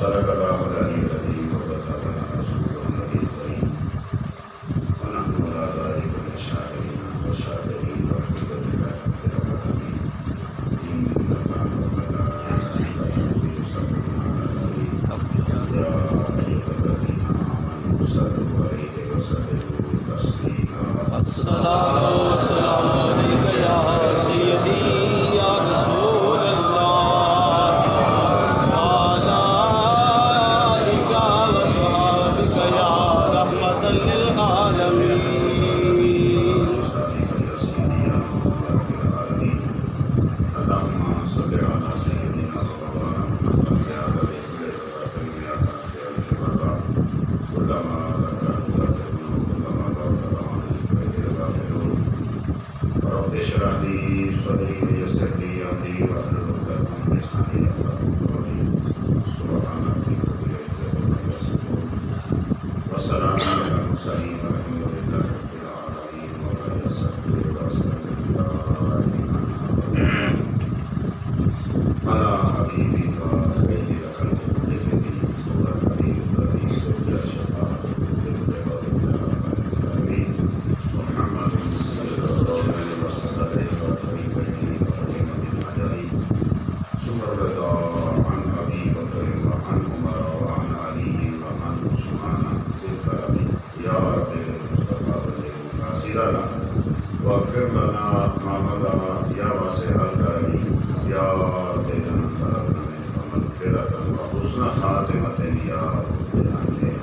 صدق الله العلي العظيم وبلغنا رسوله النبي الكريم ونحن على ذلك من الشاهدين والشاكرين والحمد لله رب العالمين. إن الله وملائكته يصلون على النبي يا أيها الذين آمنوا صلوا عليه وسلموا تسليما. الصلاة والسلام عليك يا سيدي يا رسول الله وعلى آلك وصحبك يا رحمة للعالمين. اللهم صل على سيدنا مولانا محمد يا ربي يا كلما ذكرت ذكرنا كلما غفر عن ذكرك الغافلون. رب اشرح لي صدري ويسر لي امري واحلل عقدة من لساني يفقهوا قولي. سبحان ربك رب العزة عما يصفون وسلام على المرسلين والحمد لله رب العالمين. ولا يستغفر واستغفر الله على حبيبك خير الخلق كلهم هو الحبيب الذي سجى شفاعة العالمين محمد صلى الله عليه وسلم وطريق بيته وخاتم بالعجل ثم الرضا عن ابي بكر وعن عمر وعن علي وعن عثمان ذي الكرم يا رب المصطفى بلغ مقاصدنا واغفر لنا ما مضى يا واسع الكرم يا رب لمن طلبنا منك مغفرة وحسن خاتمة يا رب العالمين.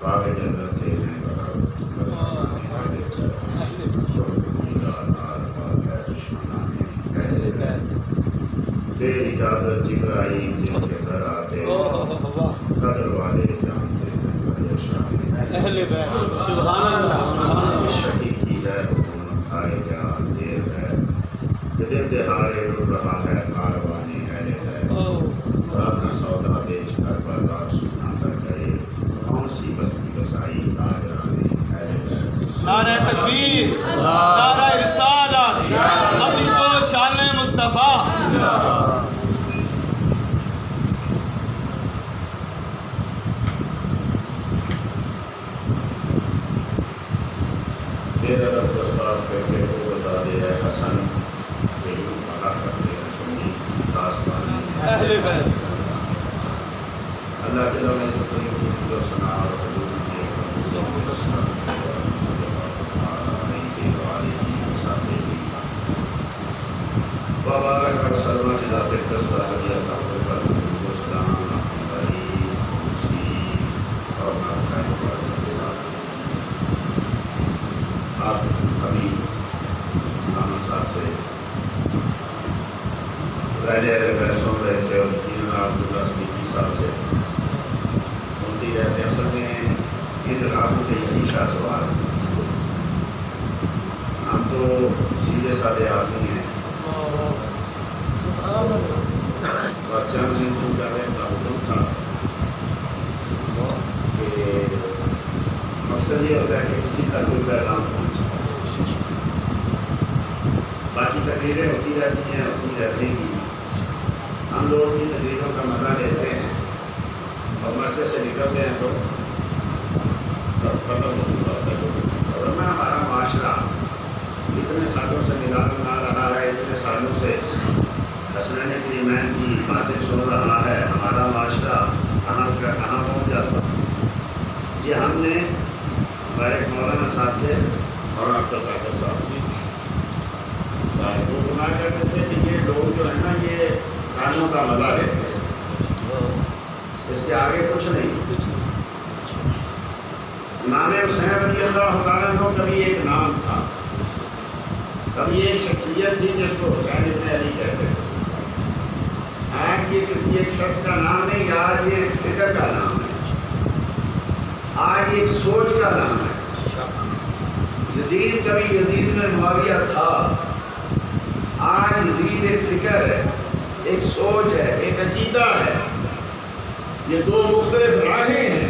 باب جنت دینے والا بے اجازت جبرائیل جن کے گھر آتے قدر والے جانتے ہیں اہل بیت سبحان اللہ سبحان اللہ. شہید کی ہے حکومت آئے جا دیر ہے دن دہاڑے ڈوب رہا ہے کاروانی اہل ہے اور اپنا سودا بیچ کر بازار سونا کر گئے کون سی بستی بسائی تاجرانے اہل ہے. نعرہ تکبیر نعرہ رسالت عظیم و شان مصطفیٰ. میرا رب استاد فرقے کو بتا دے اے حسن کہ یوں کہا کرتے ہیں سنی داستانی اہل بیت اللہ جل میں تقریم جو سنا اور حضور کی ایک بابارک اور سلمہ جلاتے قصبہ حدیہ تاکر پر مسلام بری خوشی اور ناکائن پر آپ ابھی نانا صاحب سے ظاہر سن رہے تھے اور عبداللہ صدیقی صاحب سے سنتی رہتے. اصل میں ان راتوں کے یہی شاہ سوال ہم تو سیدھے سادھے آدمی ہیں اور چند دن تو کیا کا حکم تھا کہ مقصد یہ ہوتا ہے کہ کسی کا کوئی پیغام پہنچے. باقی تقریریں ہوتی رہتی ہیں ہوتی رہتی گی. ہم لوگ کی تقریروں کا مزہ لیتے ہیں اور مسجد سے نکلتے ہیں تو ختم ہو چکا ہوتا ہے. اور میں ہمارا معاشرہ اتنے سالوں سے ملا بنا رہا ہے اتنے سالوں سے حسنین کریمین کی باتیں سن رہا ہے. ہمارا معاشرہ کہاں کا کہاں پہنچ جاتا. یہ ہم نے ہمارے ایک مولانا صاحب تھے مولانا عبدالقادر صاحب وہ گناہ کرتے تھے کہ یہ لوگ جو ہے نا یہ کانوں کا مزہ لیتے ہیں اس کے آگے کچھ نہیں. امام حسین رضی اللہ تعالیٰ عنہ کبھی ایک نام تھا کبھی ایک شخصیت تھی جس کو حسین ابن علی کہتے تھے. آج یہ کسی ایک شخص کا نام نہیں آج یہ ایک فکر کا نام ہے آج ایک سوچ کا نام ہے. یزید کبھی یزید میں معاویہ تھا آج یزید ایک فکر ہے ایک سوچ ہے ایک عقیدہ ہے. یہ دو مختلف راہیں ہیں.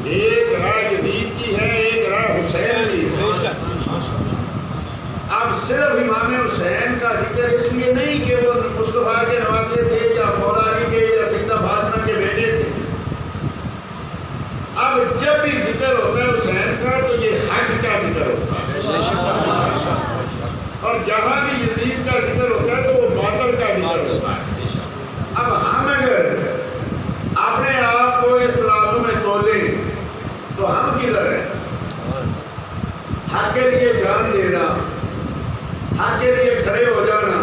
ایک راہ یزید کی ہے ایک راہ حسین کی ہے. اب صرف امام حسین کا ذکر اس لیے نہیں کہ وہ مصطفیٰ کے نواسے تھے یا مولا علی کے یا سیدہ فاطمہ کے بیٹے تھے. اب جب بھی ذکر ہوتا ہے حسین کا تو یہ حق کا ذکر ہوتا ہے، اور جہاں بھی یزید کا ذکر ہوتا ہے تو وہ باطل کا ذکر ہوتا ہے. اب ہم اگر اپنے آپ کو اس ترازو میں تولیں تو ہم کدھر ہیں؟ حق کے لیے جان دینا، حق کے لیے کھڑے ہو جانا.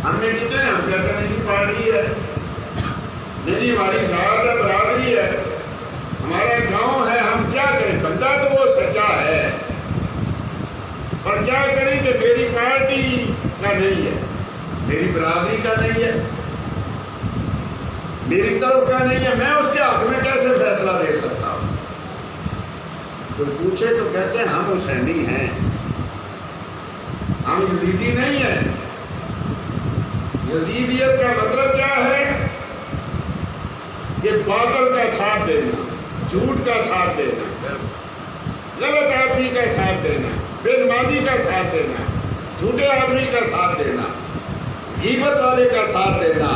ہم نے کتنے ہم کہتے ہیں میری پارٹی ہے، میری ہماری ذات ہے، برادری ہے، ہمارا گاؤں ہے، ہم کیا کریں؟ بندہ تو وہ سچا ہے، اور کیا کریں کہ میری پارٹی کا نہیں ہے، میری برادری کا نہیں ہے، میری طرف کا نہیں ہے، میں اس کے حق میں کیسے فیصلہ دے سکتا ہوں؟ کوئی پوچھے تو کہتے ہیں ہم حسینی ہیں، ہم یزیدی نہیں ہیں. یزیدیت کا مطلب کیا ہے؟ کہ باطل کا ساتھ دینا، جھوٹ کا ساتھ دینا، غلط آدمی کا ساتھ دینا، بے نمازی کا ساتھ دینا، جھوٹے آدمی کا ساتھ دینا، غیبت والے کا ساتھ دینا.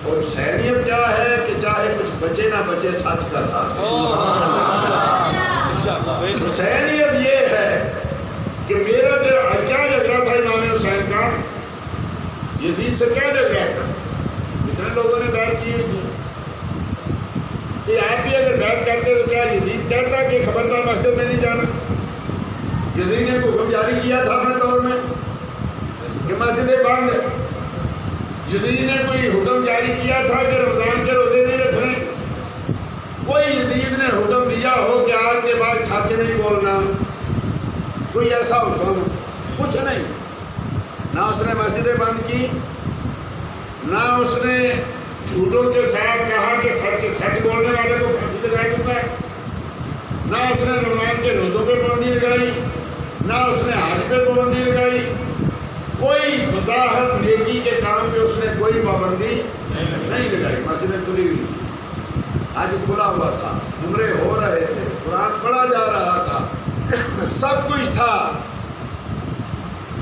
اور حسینیت کیا ہے کہ چاہے کچھ بچے نہ بچے سچ کا ساتھ دینا. حسینیت یہ ہے کہ میرا کیا جھگڑا تھا امام حسین کا؟ یزید سے کیا جھگڑا تھا؟ جتنے لوگوں نے بیعت کی تھی کہ آپ بھی اگر بیعت کرتے تو کیا یزید کہتا کہ خبردار مسجد میں نہیں جانا؟ یزید نے حکم جاری کیا تھا اپنے دور میں کہ مسجدیں بند ہے. یزید نے کوئی حکم جاری کیا تھا کہ رمضان کے روزے نہیں رکھنے؟ کوئی یزید نے حکم دیا ہو کہ آج کے بعد سچ نہیں بولنا؟ کوئی ایسا حکم کچھ نہیں. نہ اس نے مسجدیں بند کی، نہ اس نے جھوٹوں کے ساتھ کہا کہ سچ بولنے والے کو پھانسی لگا دوں گا، نہ اس نے رمضان کے روزوں پہ پابندی لگائی، نہ اس نے حج پہ پابندی لگائی. کوئی مزاحت نیکی کے کام پہ اس نے کوئی پابندی نہیں لگائی. مسجدیں کھلی ہوئی تھی، حج کھلا ہوا تھا، عمرے ہو رہے تھے، قرآن پڑھا جا رہا تھا، سب کچھ تھا.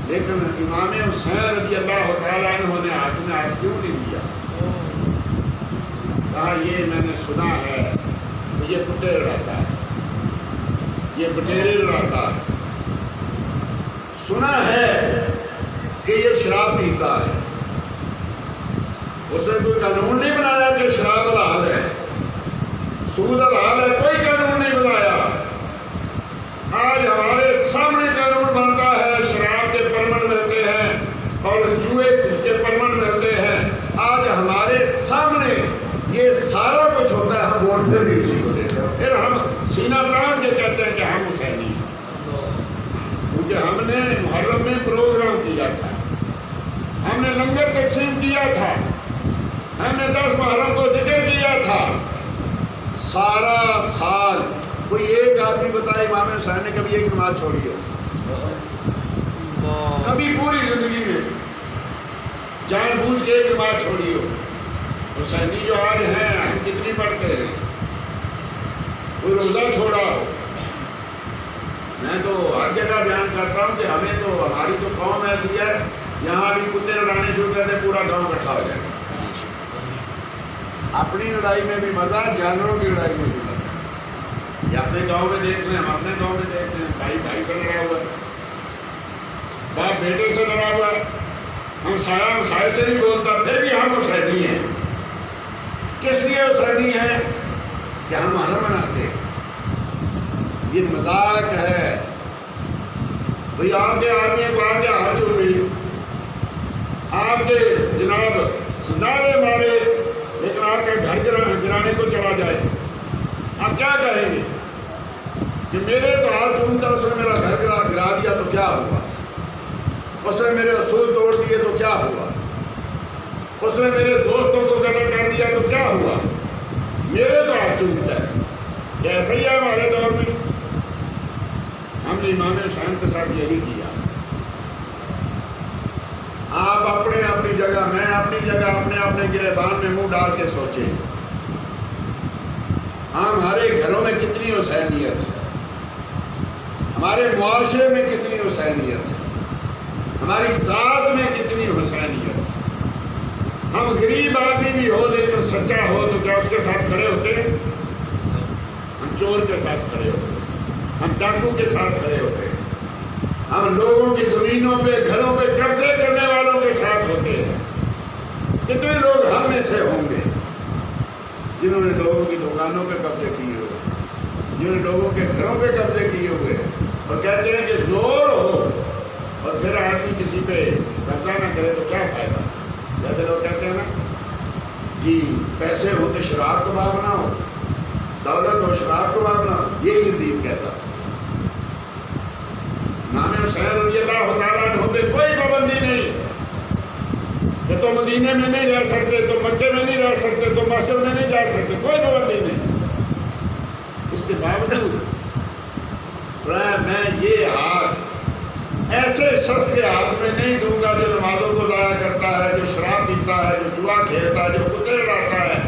لیکن امام حسین رضی اللہ تعالیٰ عنہ نے ہاتھ میں ہاتھ کیوں نہیں دیا؟ کہا یہ میں نے سنا ہے یہ کتے لڑاتا ہے، یہ بٹیرے لڑاتا ہے، سنا ہے کہ یہ شراب پیتا ہے. اس نے کوئی قانون نہیں بنایا کہ شراب حلال ہے، سود حلال ہے، کوئی قانون نہیں بنایا. آج ہمارے سامنے قانون بنتا ہے، شراب کے پرمٹ ملتے ہیں اور جوئے کے پرمٹ ملتے ہیں. آج ہمارے سامنے یہ سارا کچھ ہوتا ہے، ہم ووٹ پھر بھی اسی کو دیتے ہیں. پھر ہم سینہ تان کے کہتے ہیں کہ ہم حسینی ہیں، کیونکہ ہم نے محرم میں پروگرام کیا تھا، ہم نے لنگر تقسیم کیا تھا، ہم نے 10 محرم کو ذکر کیا تھا. سارا سال کوئی ایک آدمی بتائے امام حسین نے کبھی ایک نماز چھوڑی ہو؟ کبھی پوری زندگی میں جان بوجھ کے ایک نماز چھوڑی ہو؟ حسینی جو آج ہیں ہم کتنی پڑھتے ہیں؟ کوئی روزہ چھوڑا ہو؟ میں تو ہر جگہ بیان کرتا ہوں کہ ہمیں تو ہماری تو قوم ایسی ہے، یہاں بھی کتے لڑانے شروع کرتے پورا گاؤں اکٹھا ہو جائے. اپنی لڑائی میں بھی مزہ، جانوروں کی لڑائی میں بھی مزہ. یہ اپنے گاؤں میں دیکھ لیں، ہم اپنے گاؤں میں دیکھتے ہیں، بھائی بھائی سے لڑا ہوا ہے، باپ بیٹے سے لڑا ہوا ہے، ہم سائے سے نہیں بولتا، پھر بھی ہم حسینی ہیں. کس لیے حسینی ہیں؟ کہ ہم محرم مناتے ہیں. یہ مذاق ہے. بھئی آپ کے آدمی کو آگے ہاتھ جوڑ گئی، آپ کے جناب سندارے مارے، لیکن آپ کا گھر گرانے کو چلا جائے، آپ کیا کہیں گے؟ کہ میرے تو ہاتھ چومتا، اس نے میرا گھر گرا دیا تو کیا ہوا؟ اس نے میرے اصول توڑ دیے تو کیا ہوا؟ اس نے میرے دوستوں کو قتل کر دیا تو کیا ہوا؟ میرے تو ہاتھ چومتا ہے. یہ ایسا ہی ہے ہمارے دور میں. ہم نے امام حسین کے ساتھ یہی کیا. آپ اپنے اپنی جگہ، میں اپنی جگہ، اپنے گریبان میں منہ ڈال کے سوچیں ہمارے گھروں میں کتنی حسینیت ہے، ہمارے معاشرے میں کتنی حسینیت ہے. ہماری ذات میں کتنی حسینیت. ہم غریب آدمی بھی ہو لیکن سچا ہو تو کیا اس کے ساتھ کھڑے ہوتے ہیں؟ ہم چور کے ساتھ کھڑے ہوتے ہیں, ہم ڈاکو کے ساتھ کھڑے ہوتے ہیں, ہم لوگوں کی زمینوں پہ گھروں پہ قبضے کرنے والوں کے ساتھ ہوتے ہیں. کتنے لوگ ہم میں سے ہوں گے جنہوں نے لوگوں کی دکانوں پہ قبضے کیے ہوئے, جنہوں نے لوگوں کے گھروں پہ قبضے کیے ہوئے اور کہتے ہیں کہ زور ہو اور پھر آدمی کسی پہ قبضہ نہ کرے تو کیا فائدہ. جیسے لوگ کہتے ہیں نا کہ پیسے ہو تو شراب کباب نہ ہو, دولت ہو شراب کباب نہ ہو. یہ یزید کہتا. امام حسین رضی اللہ تعالیٰ عنہ پہ کوئی پابندی نہیں کہ تو مدینے میں نہیں رہ سکتے, تو مکے میں نہیں رہ سکتے, تو مسجد میں نہیں جا سکتے, کوئی پابندی نہیں. اس کے باوجود میں یہ ہاتھ ایسے شخص کے ہاتھ میں نہیں دوں گا جو نمازوں کو ضائع کرتا ہے, جو شراب پیتا ہے, جو جوا کھیلتا ہے, جو کتے اڑاتا ہے.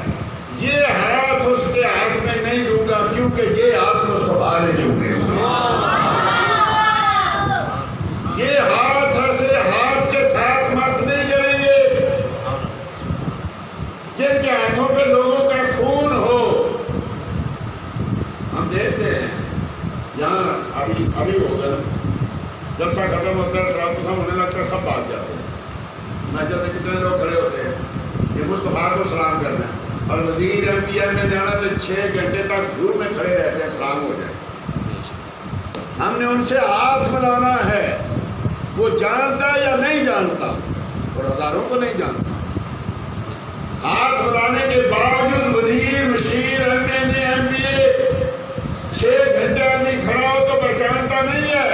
یہ ہاتھ اس کے ہاتھ میں نہیں دوں گا کیونکہ یہ ہاتھ مصطفیٰ نے چومے. یہ ہاتھ ایسے ہاتھ کے ساتھ مس نہیں کریں گے جن کے ہاتھوں پہ لوگوں کا خون ہو. ہم دیکھتے ہیں یہاں ابھی ہوگا جلسہ ختم ہوتا ہے, صلاۃ ختم ہونے لگتا ہے, سب بھاگ جاتے ہیں. مسجد میں کتنے لوگ کھڑے ہوتے ہیں یہ مصطفیٰ کو سلام کرنا ہے, اور وزیر ایم پی ایم میں جانا تو 6 گھنٹے تک دھوپ میں کھڑے رہتے ہیں سلام ہو جائے. ہم نے ان سے ہاتھ ملانا ہے, وہ جانتا یا نہیں جانتا, اور ہزاروں کو نہیں جانتا. ہاتھ ملانے کے باوجود وزیر مشیر ایم پی اے 6 گھنٹے آدمی کھڑا ہو تو پہچانتا نہیں ہے.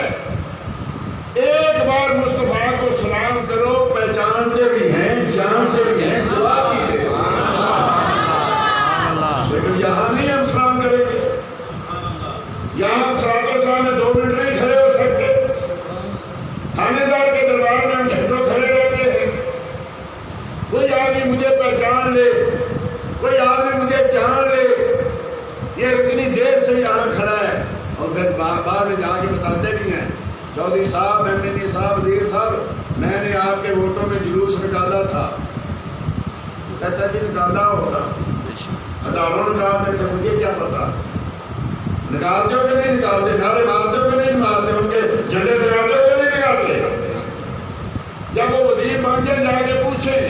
ایک بار مصطفیٰ کو سلام کرو, پہچانتے بھی ہیں, جانتے بھی ہیں, جواب بھی دے. لیکن یہاں نہیں ہم سلام کریں گے. یہاں صلاۃ و سلام میں 2 منٹ نہیں کھڑے ہو سکتے. تھانے دار کے دربار میں ہم گھنٹوں کھڑے رہتے ہیں. کوئی آدمی مجھے پہچان لے, کوئی آدمی مجھے جان لے, یہ اتنی دیر سے یہاں کھڑا ہے. اور پھر بعد میں جا کے بتاتے بھی ہیں, چودھری صاحب, ایم صاحب, وزیر صاحب, میں نے آپ کے ووٹوں میں جلوس نکالا تھا. کہتا جی نکالا ہوگا, ہزاروں نکالتے تھے, مجھے کیا پتا. نکالتے ہو کہ نہیں نکالتے, نعرے مارتے ہو کہ نہیں مارتے, ان کے جھنڈے لگاتے ہو کہ نہیں لگاتے. جب وہ وزیر بن کے جا کے پوچھیں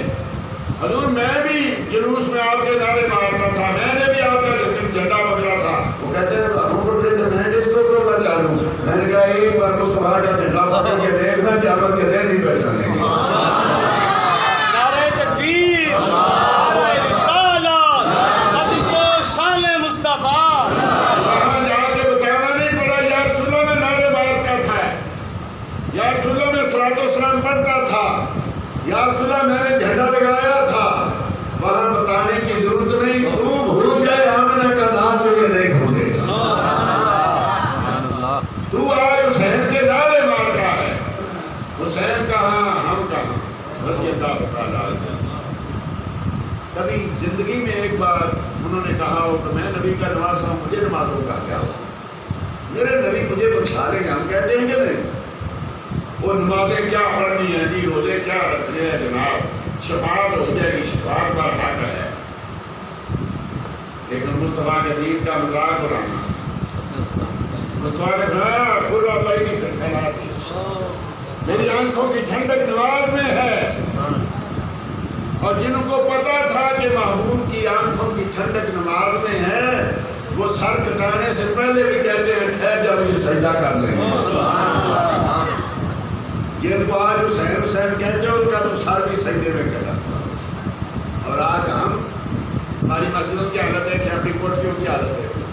حضور میں بھی جلوس میں آپ کے نعرے مارتا تھا, میں نے بھی آپ کا جھنڈا پکڑا تھا. وہ کہتے ہیں ہم پکڑے تھے, میں کس کو پکڑنا چاہوں. میں نے کہا ایک بار مصطفیٰ کا جھنڈا پکڑ کے دیکھنا, قیامت کے دن نہیں پہچانیں گے. نعرہ تکبیر, نعرہ رسالت, صدق و شان مصطفیٰ. وہاں جا کے بتانا نہیں پڑا یا رسول اللہ میں نعرے مارتا تھا, یا رسول اللہ میں صلاۃ و سلام پڑھتا تھا, یا رسول اللہ میں نے جھنڈا لگایا تھا. وہاں بتانے کی ضرورت نہیں. تو بھول جائے آمنہ کا نام تجھے نہیں بھولے. تو آج حسین کے نعرے مارتا ہے. حسین کہاں, ہم کہاں, رضی اللہ تعالیٰ عنہ. کبھی زندگی میں ایک بار انہوں نے کہا ہو کہ میں نبی کا نواسا ہوں, مجھے نمازوں کا کیا ہو, میرے نبی مجھے بخشا لیں گے. ہم کہتے ہیں کہ نہیں, وہ نمازیں کیا پڑھنی ہیں جی, روزے کیا رکھنے ہیں جناب, شفاعت ہو جائے گی, شفاعت کا حق ہے. لیکن مصطفیٰ کے دین کا مذاق بنانا, مصطفیٰ نے کہا قرۃ عینی فی الصلاۃ, میری آنکھوں کی ٹھنڈک نماز میں ہے. اور جن کو پتا تھا کہ محبوب کی آنکھوں کی ٹھنڈک نماز میں ہے, وہ سر کٹانے سے پہلے بھی کہتے ہیں ٹھہر جاؤ یہ سجدہ کر لیں. جن کو آج حسین حسین کہتے ہیں ان کا تو سر بھی سجدے میں کٹا. اور آج ہم, ہماری مسجدوں کی حالت دیکھیں, اپنی کوٹھیوں کی حالت دیکھیں,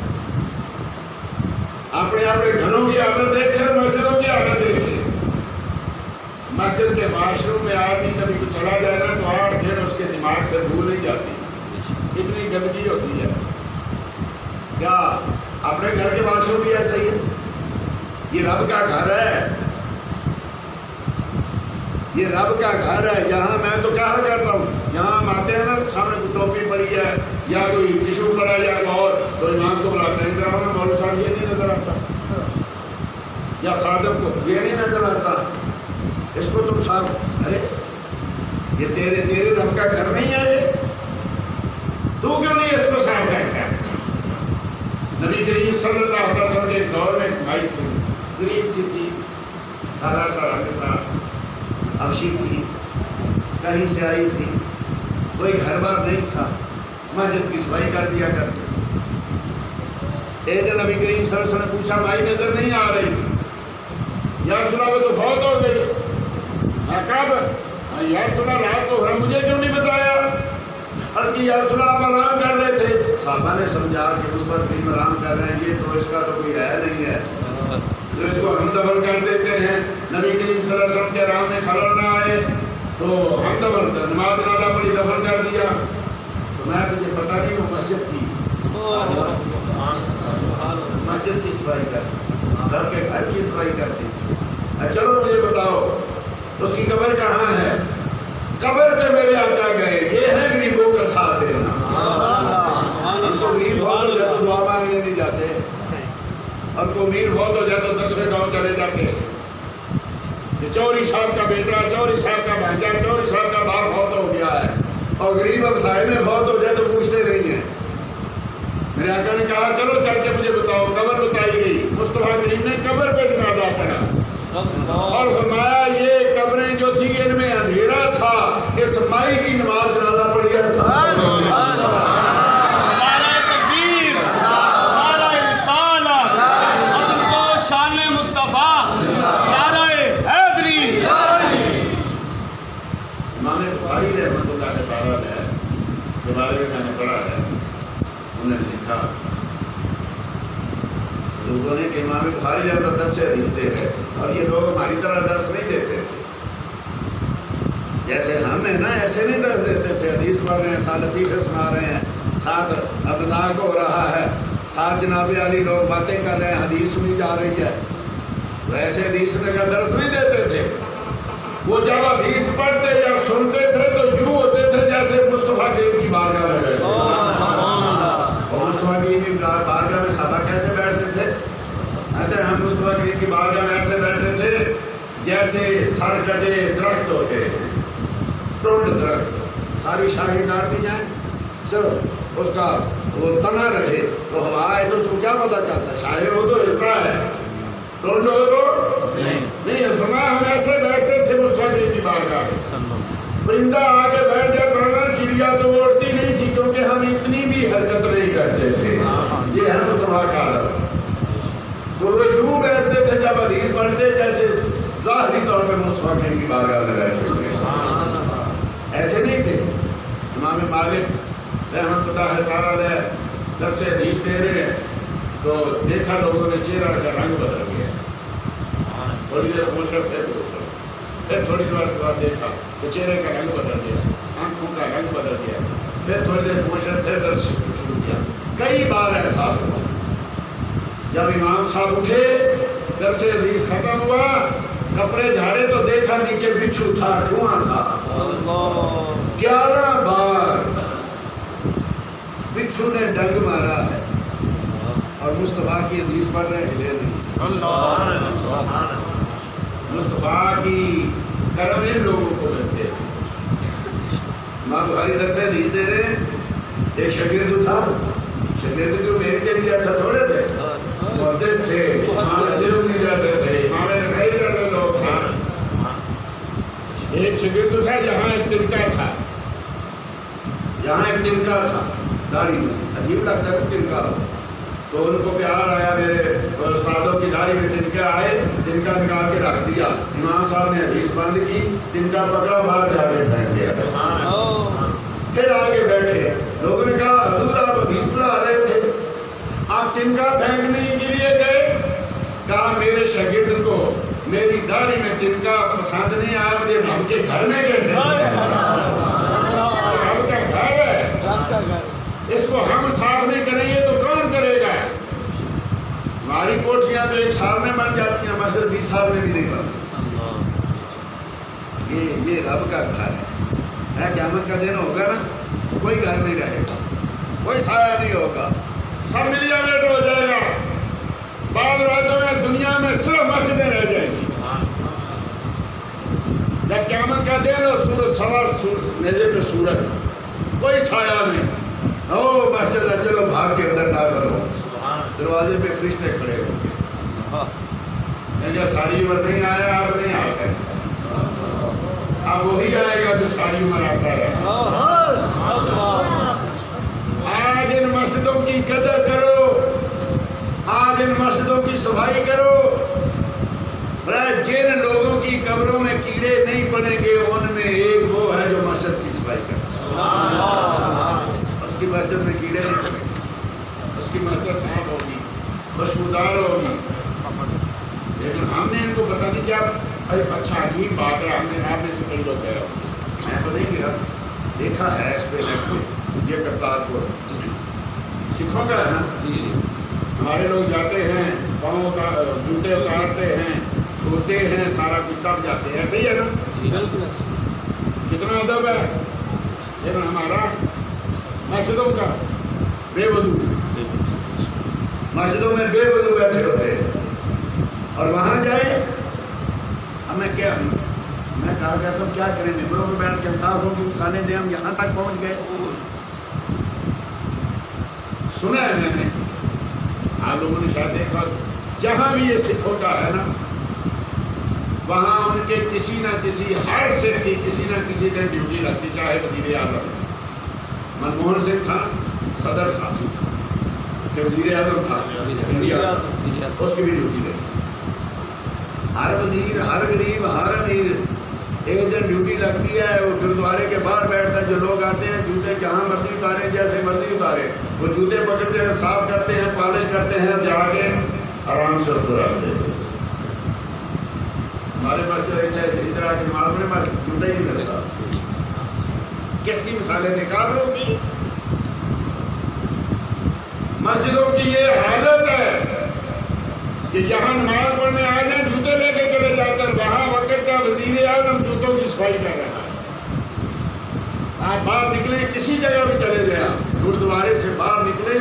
اپنے گھروں کی حالت دیکھیں, مسجدوں کی حالت دیکھیں. مسجد کے معاشروں میں آدمی کبھی کچھ چلا جائے گا تو 8 دن اس کے دماغ سے بھول نہیں جاتی, اتنی گندگی ہوتی ہے. کیا اپنے گھر کے معاشروں بھی ایسا ہی ہے؟ یہ رب کا گھر ہے, یہ رب کا گھر ہے. یہاں میں تو کہا کرتا ہوں, یہاں ہم آتے ہیں نا, سامنے کوئی ٹوپی پڑی ہے یا کوئی ٹشو پڑا ہے یا کوئی اور, تو امام کو بلاتے ہیں, ادھر آؤ, مولوی صاحب یہ نہیں نظر آتا, یا خادم کو یہ نہیں نظر آتا. اس کو تم صاف، ارے یہ تیرے رب کا گھر نہیں ہے، یہ تو کیوں نہیں اس کو صاف کرتا؟ نبی کریم صلی اللہ علیہ وسلم کے ایک دور میں بھائی سے غریب سی تھی، کالا سا رنگ تھا، حبشی تھی، کہیں سے آئی تھی، کوئی گھر بار نہیں تھا، مسجد کی صفائی کر دیا کرتے۔ ایک دن نبی کریم صلی اللہ علیہ وسلم نے پوچھا مائی نظر نہیں آ رہی، یا رسول اللہ تو فوت ہو گئی، کب؟ یا رسول اللہ رات تو ہے، مجھے کیوں نہیں بتایا؟ عرض کی یا رسول اللہ آپ آرام کر رہے تھے۔ صحابہ نے سمجھا کہ مصطفیٰ کریم آرام کر رہے ہیں، یہ تو اس کا تو کوئی ہے نہیں ہے جو اس کو ہم دفن کر دیتے ہیں۔ نبی کریم صلی اللہ علیہ وسلم کے آرام میں خلل نہ آئے تو ہم دفن نماز ارادہ پڑھی، دفن کر دیا۔ تو میں تجھے پتا نہیں وہ مسجد کی مسجد کی صفائی کرتی، رب کے گھر کی صفائی کرتی۔ چلو مجھے بتاؤ اس کی قبر کہاں ہے؟ قبر پہ میرے آقا گئے، یہ ہے غریبوں کا ساتھ دینا۔ ہم تو غریب ہو تو جائے تو دعا مانگنے نہیں جاتے، اور کو امیر ہو تو جائے تو 10ویں گاؤں چلے جاتے ہیں کہ چوری صاحب کا بیٹا، چوری صاحب کا بھانجا، چوری صاحب کا باپ فوت ہو گیا ہے، اور غریب اب صاحب میں فوت ہو جائے تو پوچھتے نہیں ہیں۔ میرے آقا نے کہا چلو چل کے مجھے بتاؤ، قبر بتائی گئی۔ مصطفیٰ کریم نے قبر پہ جنازہ پڑھا اور فرمایا یہ قبریں جو تھی ان میں اندھیرا تھا، اس مائی کی نماز جنازہ پڑھی ہے۔ نعرہ تکبیر، نعرہ رسالت، عظمت و شان مصطفیٰ، نعرہ حیدری۔ امام بخاری رحمۃ اللہ تعالیٰ نے کے بارے میں نے پڑھا ہے، انہوں نے لکھا لوگوں نے کہ امام بخاری رحمۃ اللہ سے حدیث دے رہے، اور یہ لوگ ہماری طرح درس نہیں دیتے تھے، جیسے ہم ہیں نا ایسے نہیں درس دیتے تھے، حدیث پڑھ رہے ہیں، ساتھ لطیفے سنا رہے ہیں، ساتھ مذاق ہو رہا ہے، ساتھ جناب علی لوگ باتیں کر رہے ہیں، حدیث سنی جا رہی ہے، تو ایسے حدیث میں کا درس نہیں دیتے تھے۔ وہ جب حدیث پڑھتے یا سنتے تھے تو یوں ہوتے تھے جیسے مصطفیٰ کریم کی بارگاہ میں بیٹھے، اور مصطفیٰ کریم کی بارگاہ میں صحابہ کیسے بیٹھتے تھے؟ کہتے ہیں ہم مصطفیٰ کریم کی بارگاہ میں ایسے بیٹھے تھے جیسے سر کٹے درخت ہوتے ہیں، ٹوٹ درخت، ساری شاخیں کاٹ دی جائیں، صرف اس کا وہ تنا رہے تو ہوا آئے تو اس کو کیا پتہ چلتا ہے؟ شاخیں ہو تو ہلتا ہے، ٹوٹ ہو تو نہیں۔ فرمایا ہم ایسے بیٹھتے تھے مصطفیٰ کریم کی بارگاہ میں، پرندہ آگے بیٹھ جاتا تھا، چڑیا تو وہ اڑتی نہیں تھی کیونکہ ہم اتنی بھی حرکت نہیں کرتے تھے۔ یہ ہے مصطفیٰ کا عادت۔ تو وہ یوں بیٹھتے تھے جب حدیث پڑھتے جیسے ظاہری طور پہ مصطفیٰ کریم کی بارگاہ میں بیٹھتے تھے، ایسے نہیں تھے۔ امام مالک رحمۃ اللہ تعالیٰ علیہ درس حدیث دے رہے ہیں تو دیکھا لوگوں نے چہرہ کا رنگ بدل گیا، تھوڑی دیر خوشک تھے پھر تھوڑی دیر بعد دیکھا تو چہرے کا رنگ بدل گیا، آنکھوں کا رنگ بدل گیا، پھر تھوڑی دیر خوشک پھر درس شروع کیا۔ کئی بار ایسا ہوا، جب امام صاحب اٹھے درس حدیث ختم ہوا، کپڑے جھاڑے تو دیکھا نیچے بچھو تھا، دھواں تھا۔ 11 بار بچھو نے ڈنگ مارا ہے اور مصطفیٰ کی حدیث پڑھ رہے ہلے نہیں۔ مصطفیٰ کی کرم ان لوگوں کو ملتے ہیں۔ امام بخاری درس حدیث دے رہے ہیں، ایک شاگرد تھا، شاگرد جو میری تیری جیسا تھوڑے تھے، محدث تھے، امام سیوطی جیسے تھے، امام نسائی جیسے لوگ تھے۔ ایک شاگرد تھا جہاں ایک تنکا تھا، یہاں ایک تنکا تھا داڑھی میں، عجیب لگتا ہے کہ تنکا ہو، تو ان کو پیار آیا، میرے استادوں کی داڑھی میں تنکا آئے، تنکا نکال کے رکھ دیا، امام صاحب نے حدیث بند کی، تنکا پکڑا، باہر جا کے پھینک دیا، پھر آگے بیٹھے۔ لوگوں نے کہا حضور آپ حدیث پڑھا رہے تھے، آپ تنکا پھینکنے کے لیے گئے؟ کہا میرے شاگرد کو میری داڑھی میں تنکا پسند نہیں آیا، مجھے رب کے گھر میں کیسے رب کا گھر ہے، اس کو ہم صاف نہیں کریں گے تو کون کرے گا؟ ہماری کوٹھیاں تو 1 سال میں بن جاتی ہیں، مسجد 20 سال میں بھی نہیں بنتی۔ یہ رب کا گھر ہے۔ قیامت کا دن ہوگا نا، کوئی گھر نہیں رہے گا، کوئی سایہ نہیں ہوگا، سب ملیا میٹ ہو جائے گا۔ بعض راتوں میں دنیا میں صرف مسجدیں رہ جائیں گی، جب قیامت کا دن اور سورج سوا نیزے پہ سورج کوئی سایہ نہیں، او مسجد ہے چلو بھاگ کے اندر نہ کرو، دروازے پہ فرشتے کھڑے ہو گئے، میں کہا ساری عمر نہیں آیا آپ نہیں آ سکتے، اب وہی آئے گا جو ساری عمر آتا ہے۔ آج ان مسجدوں کی قدر کرو، آج ان مسجدوں کی صفائی کرو، جن لوگوں کی قبروں میں کیڑے نہیں پڑیں گے ان میں ایک وہ ہے جو مسجد کی صفائی کرتا ہے، اس کی مسجد میں کیڑے نہیں پڑیں گے، اس کی مسجد صاف ہوگی، خوشبودار ہوگی۔ لیکن ہم نے ان کو بتا دی کیا اچھا عجیب بات ہے، ہم نے آپ میں سے کئی لوگ گئے ہو، میں تو نہیں گیا، دیکھا ہے اس پہ نیٹ پہ یہ کرتارپور سکھوں کا ہے نا، ہمارے لوگ جاتے ہیں پاؤں جوتے اتارتے ہیں دھوتے ہیں سارا کچھ تب جاتے ہیں، ایسے ہی ہے نا، کتنا ادب ہے۔ لیکن ہمارا مسجدوں کا بے وضو، مسجدوں میں بے وضو بیٹھے ہوتے ہیں، اور وہاں جائے اب میں کہا کرتا ہوں کیا کریں، ممبروں میں بیٹھ کے کافروں کی مثالیں دیں، ہم یہاں تک پہنچ گئے۔ سنا ہے میں نے، آپ لوگوں نے شاید دیکھا، جہاں بھی یہ سکھوں کا ہے نا وہاں ان کے کسی نہ کسی ہر سکھ کی کسی نہ کسی دن ڈیوٹی لگتی، چاہے وزیر اعظم منموہن سنگھ تھا، صدر تھا کہ وزیر اعظم تھا انڈیا، اس کی بھی ڈیوٹی لگتی، ہر وزیر ہر غریب ہر امیر ایک دن ڈیوٹی لگتی ہے، وہ گرودوارے کے باہر بیٹھتا ہے، جو لوگ آتے ہیں جوتے جہاں مرضی اتارے جیسے مرضی اتارے، وہ جوتے پکڑتے ہیں صاف کرتے ہیں پالش کرتے ہیں، جا کے آرام سے اس کو رکھتے ہیں۔ ہمارے پاس ادھر آ کے نماز پڑھنے پاس جوتا ہی نہیں کرتا، کس کی مثالیں دیں؟ کافروں کی۔ مسجدوں کی یہ حالت ہے کہ یہاں نماز پڑھنے آ جائیں جوتے لے کے چلے جاتے ہیں، وہاں وقت کا وزیر اعظم جوتوں کی صفائی کر رہا ہے۔ آپ باہر نکلیں کسی جگہ بھی چلے گئے، گرودوارے سے باہر نکلے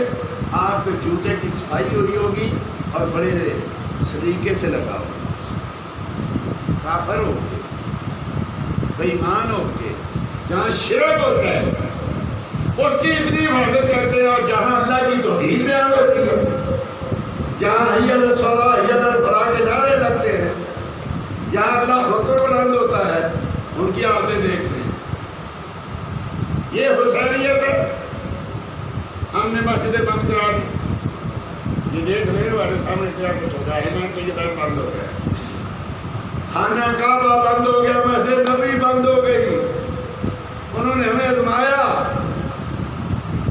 آپ کے جوتے کی صفائی ہوئی ہوگی اور بڑے سلیقے سے لگا ہوگا۔ کافر ہو کے بے ایمان ہو کے جہاں شرک ہوتا ہے اس کی اتنی حفاظت کرتے ہیں، اور جہاں اللہ کی توحید بیان ہوتی ہے، جہاں حی علی الصلاۃ حی علی الفلاح کے نعرے لگتے ہیں، جہاں اللہ اکبر بلند ہوتا ہے، ان کی عادتیں دیکھ لیں۔ یہ حسینیت ہے۔ ہم نے مسجدیں بند کرا دی، یہ دیکھ رہے ہمارے سامنے کیا کچھ ہو گیا ہے، تو یہ بند ہو گیا، خانہ کعبہ بند ہو گیا، مسجد نبوی بند ہو گئی۔ انہوں نے ہمیں آزمایا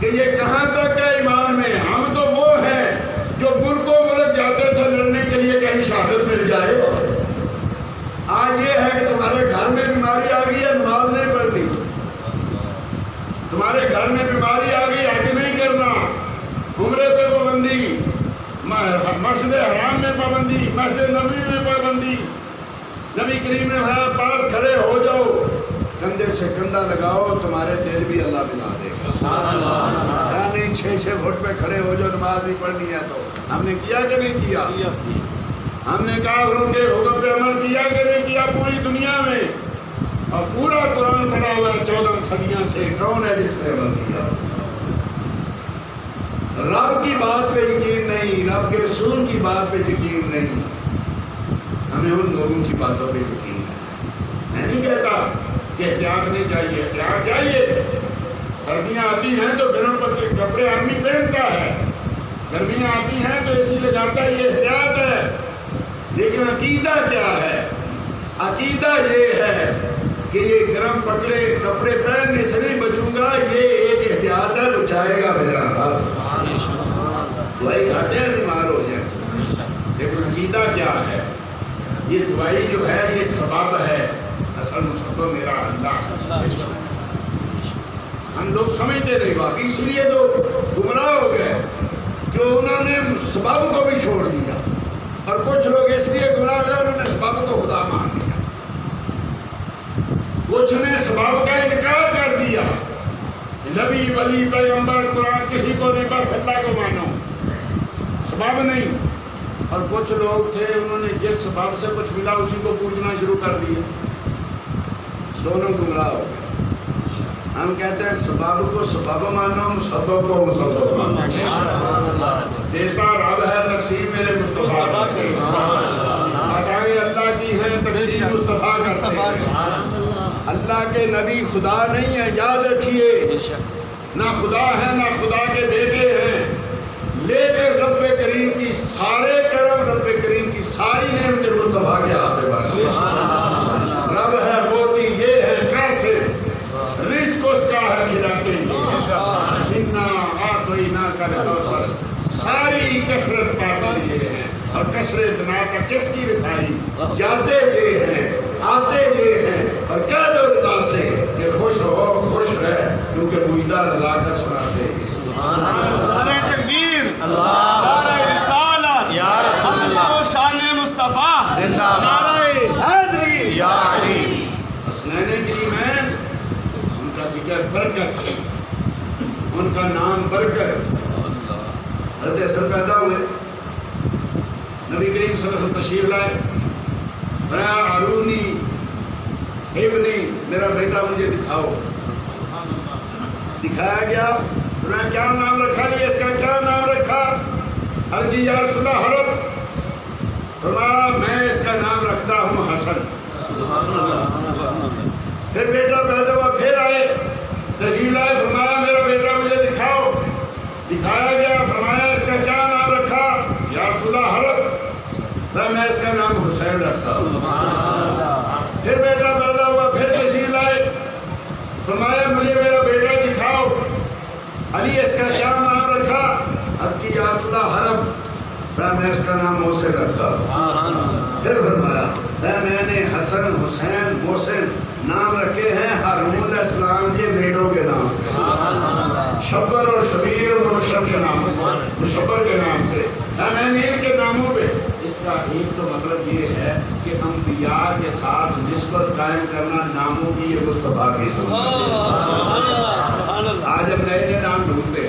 کہ یہ کہاں تک ہے ایمان میں، ہم تو وہ ہیں جو ملک و ملک جاتے تھے لڑنے کے لیے کہیں شہادت مل جائے، آج یہ ہے کہ تمہارے گھر میں بیماری آ گئی ہے نماز نہیں پڑھنی، تمہارے گھر میں بیماری آ گئی حج نہیں کرنا، عمرے پہ پابندی، مسجد حرام میں پابندی، مسجد نبوی میں پابندی، نبی کریم نے پاس کھڑے ہو جاؤ، کندھے سے کندھا لگاؤ، تمہارے دل بھی اللہ بنا دے گا، نہیں 6 فٹ پہ کھڑے ہو جاؤ نماز بھی پڑھنی ہے۔ تو ہم نے کیا کہ نہیں کیا؟ ہم نے کافروں کے حکم پہ عمل کیا کہ نہیں کیا پوری دنیا میں؟ اور پورا قرآن پڑھا ہوا ہے 14 صدیوں سے، کون ہے جس نے عمل کیا؟ رب کی بات پہ یقین نہیں، رب کے رسول کی بات پہ یقین نہیں، ہمیں ان لوگوں کی باتوں پہ یقین ہے۔ میں نہیں کہتا کہ احتیاط نہیں چاہیے، احتیاط چاہیے، سردیاں آتی ہیں تو گرم کپڑے آدمی پہنتا ہے، گرمیاں آتی ہیں تو اے سی لگاتا ہے، یہ احتیاط ہے۔ لیکن عقیدہ کیا ہے؟ عقیدہ یہ ہے کہ یہ گرم کپڑے پہننے سے نہیں بچوں گا، یہ ایک احتیاط ہے، بچائے گا میرا رب۔ دوائی کھاتے ہیں بیمار ہو جائیں، لیکن عقیدہ کیا ہے؟ یہ دوائی جو ہے یہ سبب ہے، اصل مسبب میرا اللہ ہے۔ ہم لوگ سمجھتے نہیں، باقی اس لیے تو گمراہ ہو گئے کہ انہوں نے سبب کو بھی چھوڑ دیا، اور کچھ لوگ اس لیے گمراہ ہو گئے انہوں نے سبب کو خدا مان لیا، کچھ نے سبب کا انکار کر دیا، نبی ولی پیغمبر قرآن کسی کو نہیں، بس اللہ کو مانو، سبب نہیں۔ اور کچھ لوگ تھے انہوں نے جس سبب سے کچھ ملا اسی کو پوجنا شروع کر دیا، دونوں گمراہ ہو گئے۔ ہم کہتے ہیں سبب کو سبب مانو، مسبب کو مسبب مانو۔ دیتا رب ہے، تقسیم میرے مصطفیٰ کرتے ہیں، عطائیں اللہ کی ہیں، تقسیم مصطفیٰ کرتے ہیں۔ اللہ کے نبی خدا نہیں ہے، یاد رکھیے، نہ خدا ہے نہ خدا کے بیٹے ہیں، لیکن رب کریم کی سارے کرم، رب کریم کی ساری نعمتیں مصطفیٰ کے ہاتھ سے بھری۔ رب ہے موتی، یہ ہے کیسے رزق اس کا ہے کھلاتے ہی، انا اعطینا کا الکوثر، ساری کثرت پاتے یہ ہیں، اور کثرت نہ کا کس کی رسائی، جاتے یہ ہیں، آتے یہ ہیں، اور کہہ دو رضا سے کہ خوش ہو خوش رہ، کیونکہ مجدہ رضا کا سناتے ہیں۔ نعرہ تکبیر، نعرہ رسالت، یا رسول اللہ، شان مصطفیٰ، نعرہ حیدری، یا علی۔ حسنین کریمین، ان کا ذکر برکت، ان کا نام برکت۔ حضرت حسن پیدا ہوئے، نبی کریم صلی اللہ علیہ وسلم تشریف لائے، فرمایا ارونی ابنی، میرا بیٹا مجھے دکھاؤ۔ دکھایا گیا، فرمایا کیا نام رکھا لیا، اس کا کیا نام رکھا؟ عرض کی یا رسول اللہ حرب، فرمایا میں اس کا نام رکھتا ہوں حسن۔ پھر بیٹا پیدا ہوا، پھر آئے تشریف لائے، فرمایا میرا بیٹا مجھے دکھاؤ۔ دکھایا گیا، فرمایا اس کا کیا نام رکھا؟ یا رسول اللہ حرب، میں اس کا نام حسین رکھتا ہوں۔ پھر بیٹا پیدا ہوا، پھر تشریف لائے، فرمایا مجھے میرا بیٹا دکھاؤ۔ علی، اس کا کیا نام رکھا؟ عرض کی یا رسول اللہ حرب، میں اس کا نام محسن رکھتا ہوں۔ پھر فرمایا میں نے حسن، حسین، محسن نام رکھے ہیں ہارون علیہ السلام کے بیٹوں کے نام سے، شبر اور شبیر اور مشرب کے نام سے، مشبر کے نام سے، میں نے ان کے ناموں پہ۔ اس کا ایک تو مطلب یہ ہے کہ انبیاء کے ساتھ نسبت قائم کرنا ناموں کی یہ مصطفیٰ کی سنت ہے۔ آج ہم نئے نئے نام ڈھونڈتے،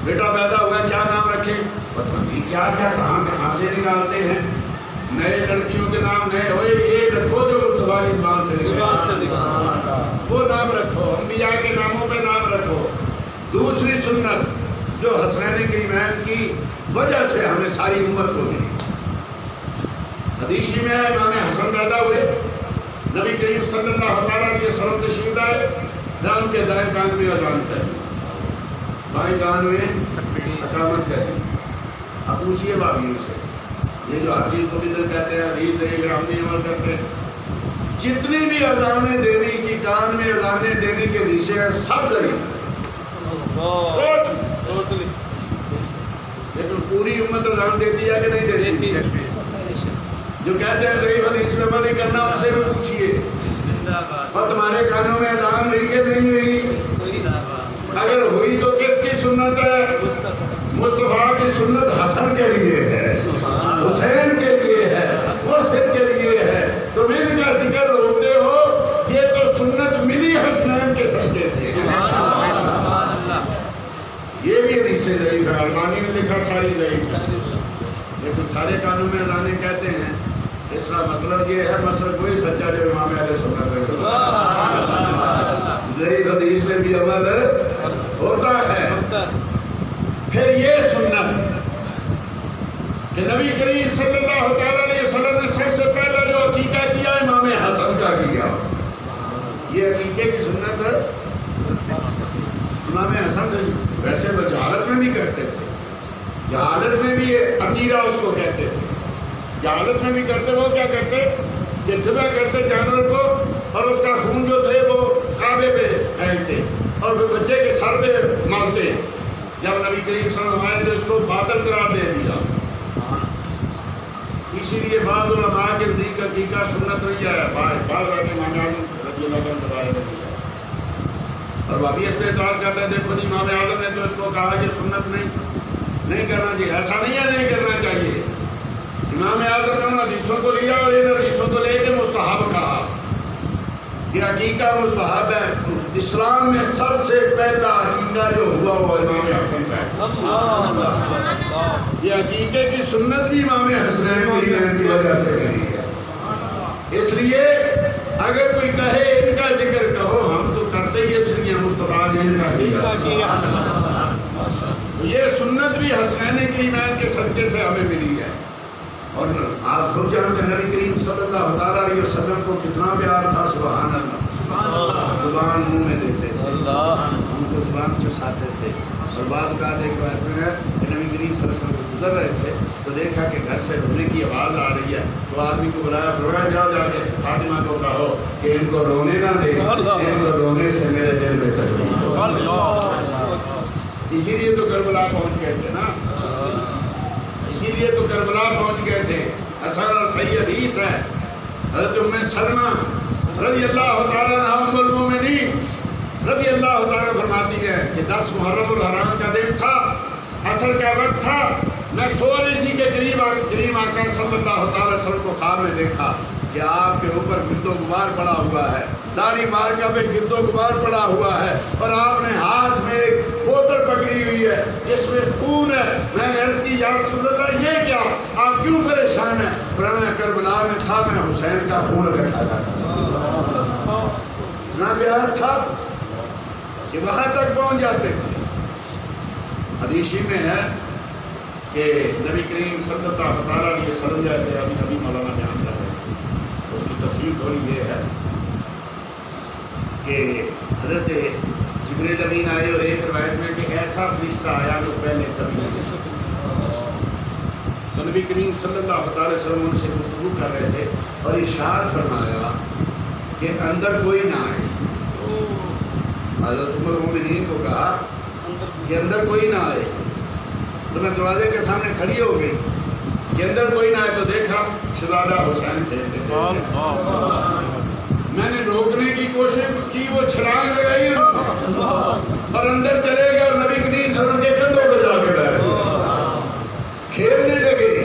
بیٹا پیدا ہوا ہے کیا نام رکھے، پتہ نہیں کیا کیا کہاں سے نکالتے ہیں، نئے لڑکیوں کے نام نئے ہوئے، یہ رکھو جو مصطفیٰ کی زبان سے نکلے، وہ نام رکھو، انبیاء کے ناموں پہ نام رکھو۔ دوسری سنت جو حسنین کریمین کی وجہ سے ہمیں ساری امت کو ملی، حدیث میں ہے امام حسن پیدا ہوئے، نبی کریم صلی اللہ علیہ وسلم تشریف لائے، ان کے دائیں کان میں اذان کہی، بائیں کان میں اقامت کہی۔ اب پوچھئے بابیوں سے، یہ جو ہر چیز کو بدعت کہتے ہیں، حدیث صحیح ہم نہیں عمل کرتے، جتنی بھی اذانیں دینے کی، کان میں اذانیں دینے کے حدیثیں ہیں، سب صحیح ہیں، لیکن پوری امت اذان دیتی ہے کہ نہیں دیتی؟ جو کہتے ہیں صحیح حدیث میں عمل نہیں کرنا، ان سے بھی پوچھئے اور تمہارے کانوں میں اذان ہوئی کہ نہیں ہوئی؟ اگر ہوئی تو کس کی سنت ہے؟ مصطفیٰ کی سنت حسن کے لیے ہے، حسین کے لیے ہے، محسن کے لیے ہے، تم ان کا ذکر روکتے ہو، یہ تو سنت ملی حسنین کے صدقے سے۔ یہ بھی حدیث ضعیف ہے، البانی نے لکھا ساری ضعیف ہے، لیکن سارے کانوں میں اذانیں کہتے ہیں، اس کا مطلب یہ ہے مسلک وہی سچا جو امام اہل سنت ہے، ضعیف حدیث میں بھی عمل ہوتا ہے۔ پھر یہ سنت کہ نبی کریم صلی اللہ علیہ وسلم نے سب سے پہلا جو عقیقہ کیا امام حسن کا کیا، یہ عقیقے کی سنت ہے امام حسن سے۔ ویسے وہ جہالت میں بھی کرتے تھے، جہالت میں بھی یہ عقیدہ اس کو کہتے تھے، جہالت میں بھی کرتے، وہ کیا کرتے کہ ذبح کرتے جانور کو، اور اس کا خون جو تھے وہ کعبے پہ پھینکتے اور پھر بچے کے سر پہ مارتے۔ جب نبی کریم صلی اللہ علیہ وسلم آئے تو اس کو باطل قرار دے دیا، اسی لیے بعض علماء کے نزدیک عقیقہ سنت نہیں ہے، بعض امام اعظم رضی اللہ عنہ روایت ہے، اور وہابی اس پہ اعتراض کرتے ہیں دیکھو جی امام اعظم نے تو اس کو کہا یہ سنت نہیں کرنا چاہیے، ایسا نہیں ہے نہیں کرنا چاہیے۔ امام اعظم نے ان حدیثوں کو لیا اور ان حدیثوں کو لے کے مستحب کہا، یہ عقیقہ مستحب ہے۔ اسلام میں سب سے پہلا عقیقہ جو ہوا وہ امام حسن کا ہے، یہ عقیقے کی سنت بھی امام حسنین کی وجہ سے کری ہے۔ اس لیے اگر کوئی کہے ان کا ذکر کہو ہم تو کرتے ہی اس لیے مصطفیٰ نے ان کا کیا. یہ سنت بھی حسنین کریمین کے صدقے سے ہمیں ملی ہے. اور آپ خود جانتے ہیں نبی کریم صلی اللہ علیہ وسلم کو کتنا پیار تھا. سبحان اللہ. زبان منہ میں دیتے تھے, ان کو زبان چساتے تھے. اور بعض اوقات ایک روایت میں ہے کہ نبی کریم صلی اللہ علیہ وسلم گزر رہے تھے تو دیکھا کہ گھر سے رونے کی آواز آ رہی ہے, تو آدمی کو بلایا, رویا جاؤ جا کے فاطمہ کو کہو کہ ان کو رونے نہ دے, ان کو رونے سے میرے دل میں تکلیف. اسی لیے تو کربلا پہنچ گئے تھے نا, اسی لیے تو کربلا پہنچ گئے تھے. اثر اور صحیح حدیث ہے, حضرت ام سلمہ رضی اللہ تعالیٰ عنہا ام المومنین رضی اللہ تعالیٰ فرماتی ہے کہ 10 محرم الحرام کا دن تھا, عصر کا وقت تھا, میں سو رہی تھی کہ کریم آقا صلی اللہ تعالیٰ وسلم کو خواب میں دیکھا کہ آپ کے اوپر گرد و غبار پڑا ہوا ہے, داڑھی مارکا پہ گرد و غبار پڑا ہوا ہے, اور آپ نے ہاتھ میں ایک بوتل پکڑی ہوئی ہے جس میں خون ہے. میں نے عرض کی یا رسول اللہ یہ کیا, آپ کیوں پریشان ہیں؟ فرمایا کربلا میں تھا, میں حسین کا خون اکٹھا کرتا. اتنا پیار تھا کہ وہاں تک پہنچ جاتے تھے. حدیث میں ہے کہ نبی کریم صلی اللہ علیہ وسلم جیسے ابھی مولانا بیان کر رہے تھے, اس کی تفصیل تھوڑی یہ ہے کہ حضرت جبریل امین آئے, اور ایک روایت میں کہ ایسا فرشتہ آیا جو پہلے کبھی نہیں. تو نبی کریم صلی اللہ علیہ وسلم ان سے گفتگو کر رہے تھے اور ارشاد فرمایا کہ اندر کوئی نہ آئے. حضرت ام المومنین کو کہا کہ اندر کوئی نہ آئے, تو میں دروازے کے سامنے کھڑی ہو گئی کہ اندر کوئی نہ آئے. تو دیکھا شہزادہ حسین تھے. میں نے روکنے کی کوشش کی, وہ چھلانگ لگائی اور اندر چلے گئے اور نبی کریم صلی اللہ علیہ وسلم کے کندھوں پہ جا کے بیٹھ گئے, کھیلنے لگے.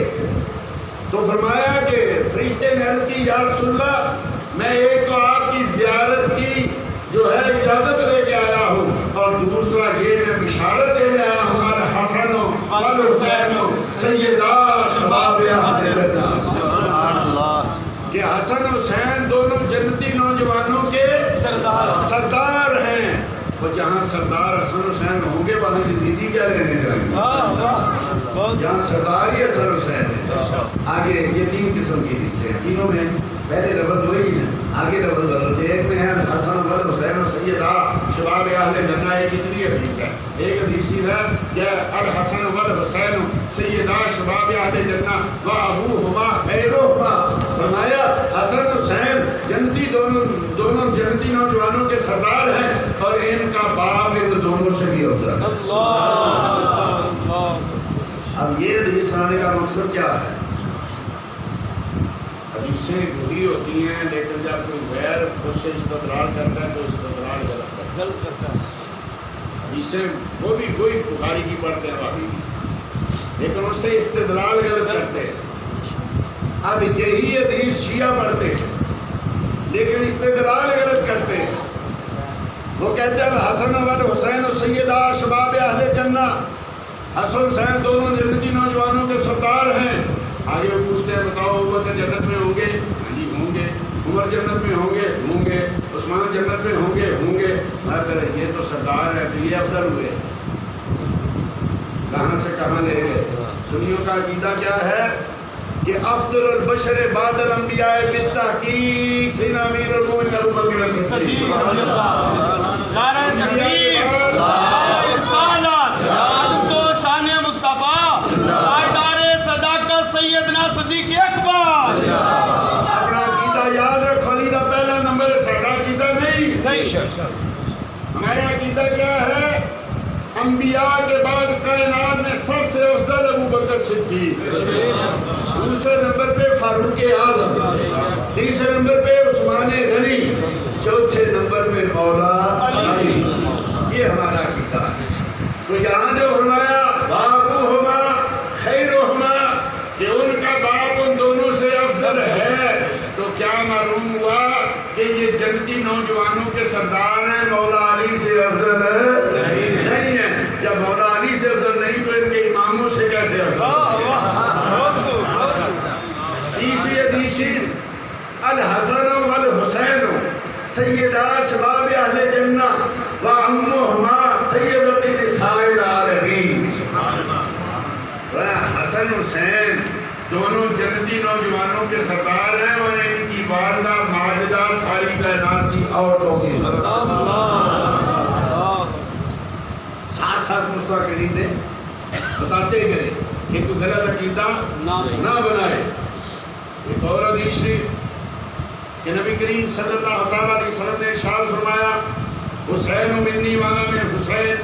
تو فرمایا کہ فرشتے نے عرض کی یا رسول اللہ میں ایک تو آپ کی زیارت کی جو ہے اجازت لے کے آیا ہوں, اور دوسرا یہ میں بشارت دینے آیا ہوں الحسن والحسین سیدا شباب اہل جنہ, کہ حسن حسین دونوں جنتی نوجوانوں کے سردار ہیں. اور جہاں سردار حسن حسین ہوں گے وہاں یزیدی کیا لینے جائیں گے, جہاں سردار ہی حسن حسین ہے. آگے یہ 3 قسم کی حدیثیں ہیں, تینوں میں پہلے لفظ وہی ہیں, آگے لفظ بدل. ایک میں ہے الحسن والحسین سیدا شباب اہل جنہ. یہ کتنی حدیث ہے؟ ایک حدیث ہے کہ الحسن والحسین سیدا شباب اہل جنہ و ابوہما خیرہما. فرمایا حسن حسین جنتی دونوں جنتی نوجوانوں کے سردار ہیں, اور ان کا باپ ان دونوں سے بھی افضل ہے. اب یہ حدیث آنے کا مقصد کیا ہے؟ حدیثیں وہی ہوتی ہیں, لیکن جب کوئی غیر اس سے استدلال کرتا ہے تو استدلال غلط کرتا ہے. حدیثیں وہ بھی کوئی بخاری کی پڑھتے ہیں بھابی کی, لیکن اس سے استدلال غلط کرتے ہیں. اب یہی حدیث شیعہ پڑھتے ہیں لیکن استدلال غلط کرتے ہیں. وہ کہتے ہیں حسن والحسین سیدا شباب اہل جنہ, حسن حسین دونوں جنتی نوجوانوں کے سردار ہیں. آگے وہ پوچھتے ہیں بتاؤ ابوبکر جنت میں ہوں گے؟ ہاں جی ہوں گے. عمر جنت میں ہوں گے؟ ہوں گے. عثمان جنت میں ہوں گے؟ ہوں گے. یہ تو سردار ہے تو یہ افضل ہوئے, کہاں سے کہاں لے گئے. سنیوں کا عقیدہ کیا ہے کہ افضل البشر بعد الانبیاء بالتحقیق سیدنا امیر المومنین ابوبکر صدیق. نعرہ تکبیر, نعرہ رسالت, راستو شان مصطفیٰ, پائیدار صداقت سیدنا صدیق اکبر. اپنا عقیدہ یاد رکھو, عقیدہ پہلا نمبر ہے, ساڈا عقیدہ نہیں. ہمارا عقیدہ کیا ہے؟ انبیاء کے بعد کائنات میں سب سے افضل ابوبکر صدیق, دوسرے نمبر پہ فاروق اعظم, تیسرے نمبر پہ عثمان غنی, چوتھے نمبر پہ مولا علی. یہ ہمارا عقیدہ ہے. تو یہاں جو فرمایا بابوہما خیرہما کہ ان کا باپ ان دونوں سے افضل ہے, تو کیا معلوم ہوا کہ یہ جنتی نوجوانوں کے سردار ہیں, مولا علی سے افضل نہیں ہے. جب مولا علی سے افضل نہیں تو ان کے اماموں سے کیسے افضل؟ تیسری حدیث الحسن والحسین سیدہ شباب اہل جنہ و امہما سیدۃ نساء العالمین. حسن حسین دونوں جنتی نوجوانوں کے سردار ہیں اور ان کی والدہ ماجدہ ساری کائنات کی عورتوں کی ساتھ ساتھ مصطفیٰ کریم نے بتاتے گئے کہ کوئی غلط عقیدہ نہ بنائے. ایک اور حدیث شریف کہ نبی کریم صلی اللہ تعالیٰ علیہ وسلم نے ارشاد فرمایا حسین منی وانا من حسین.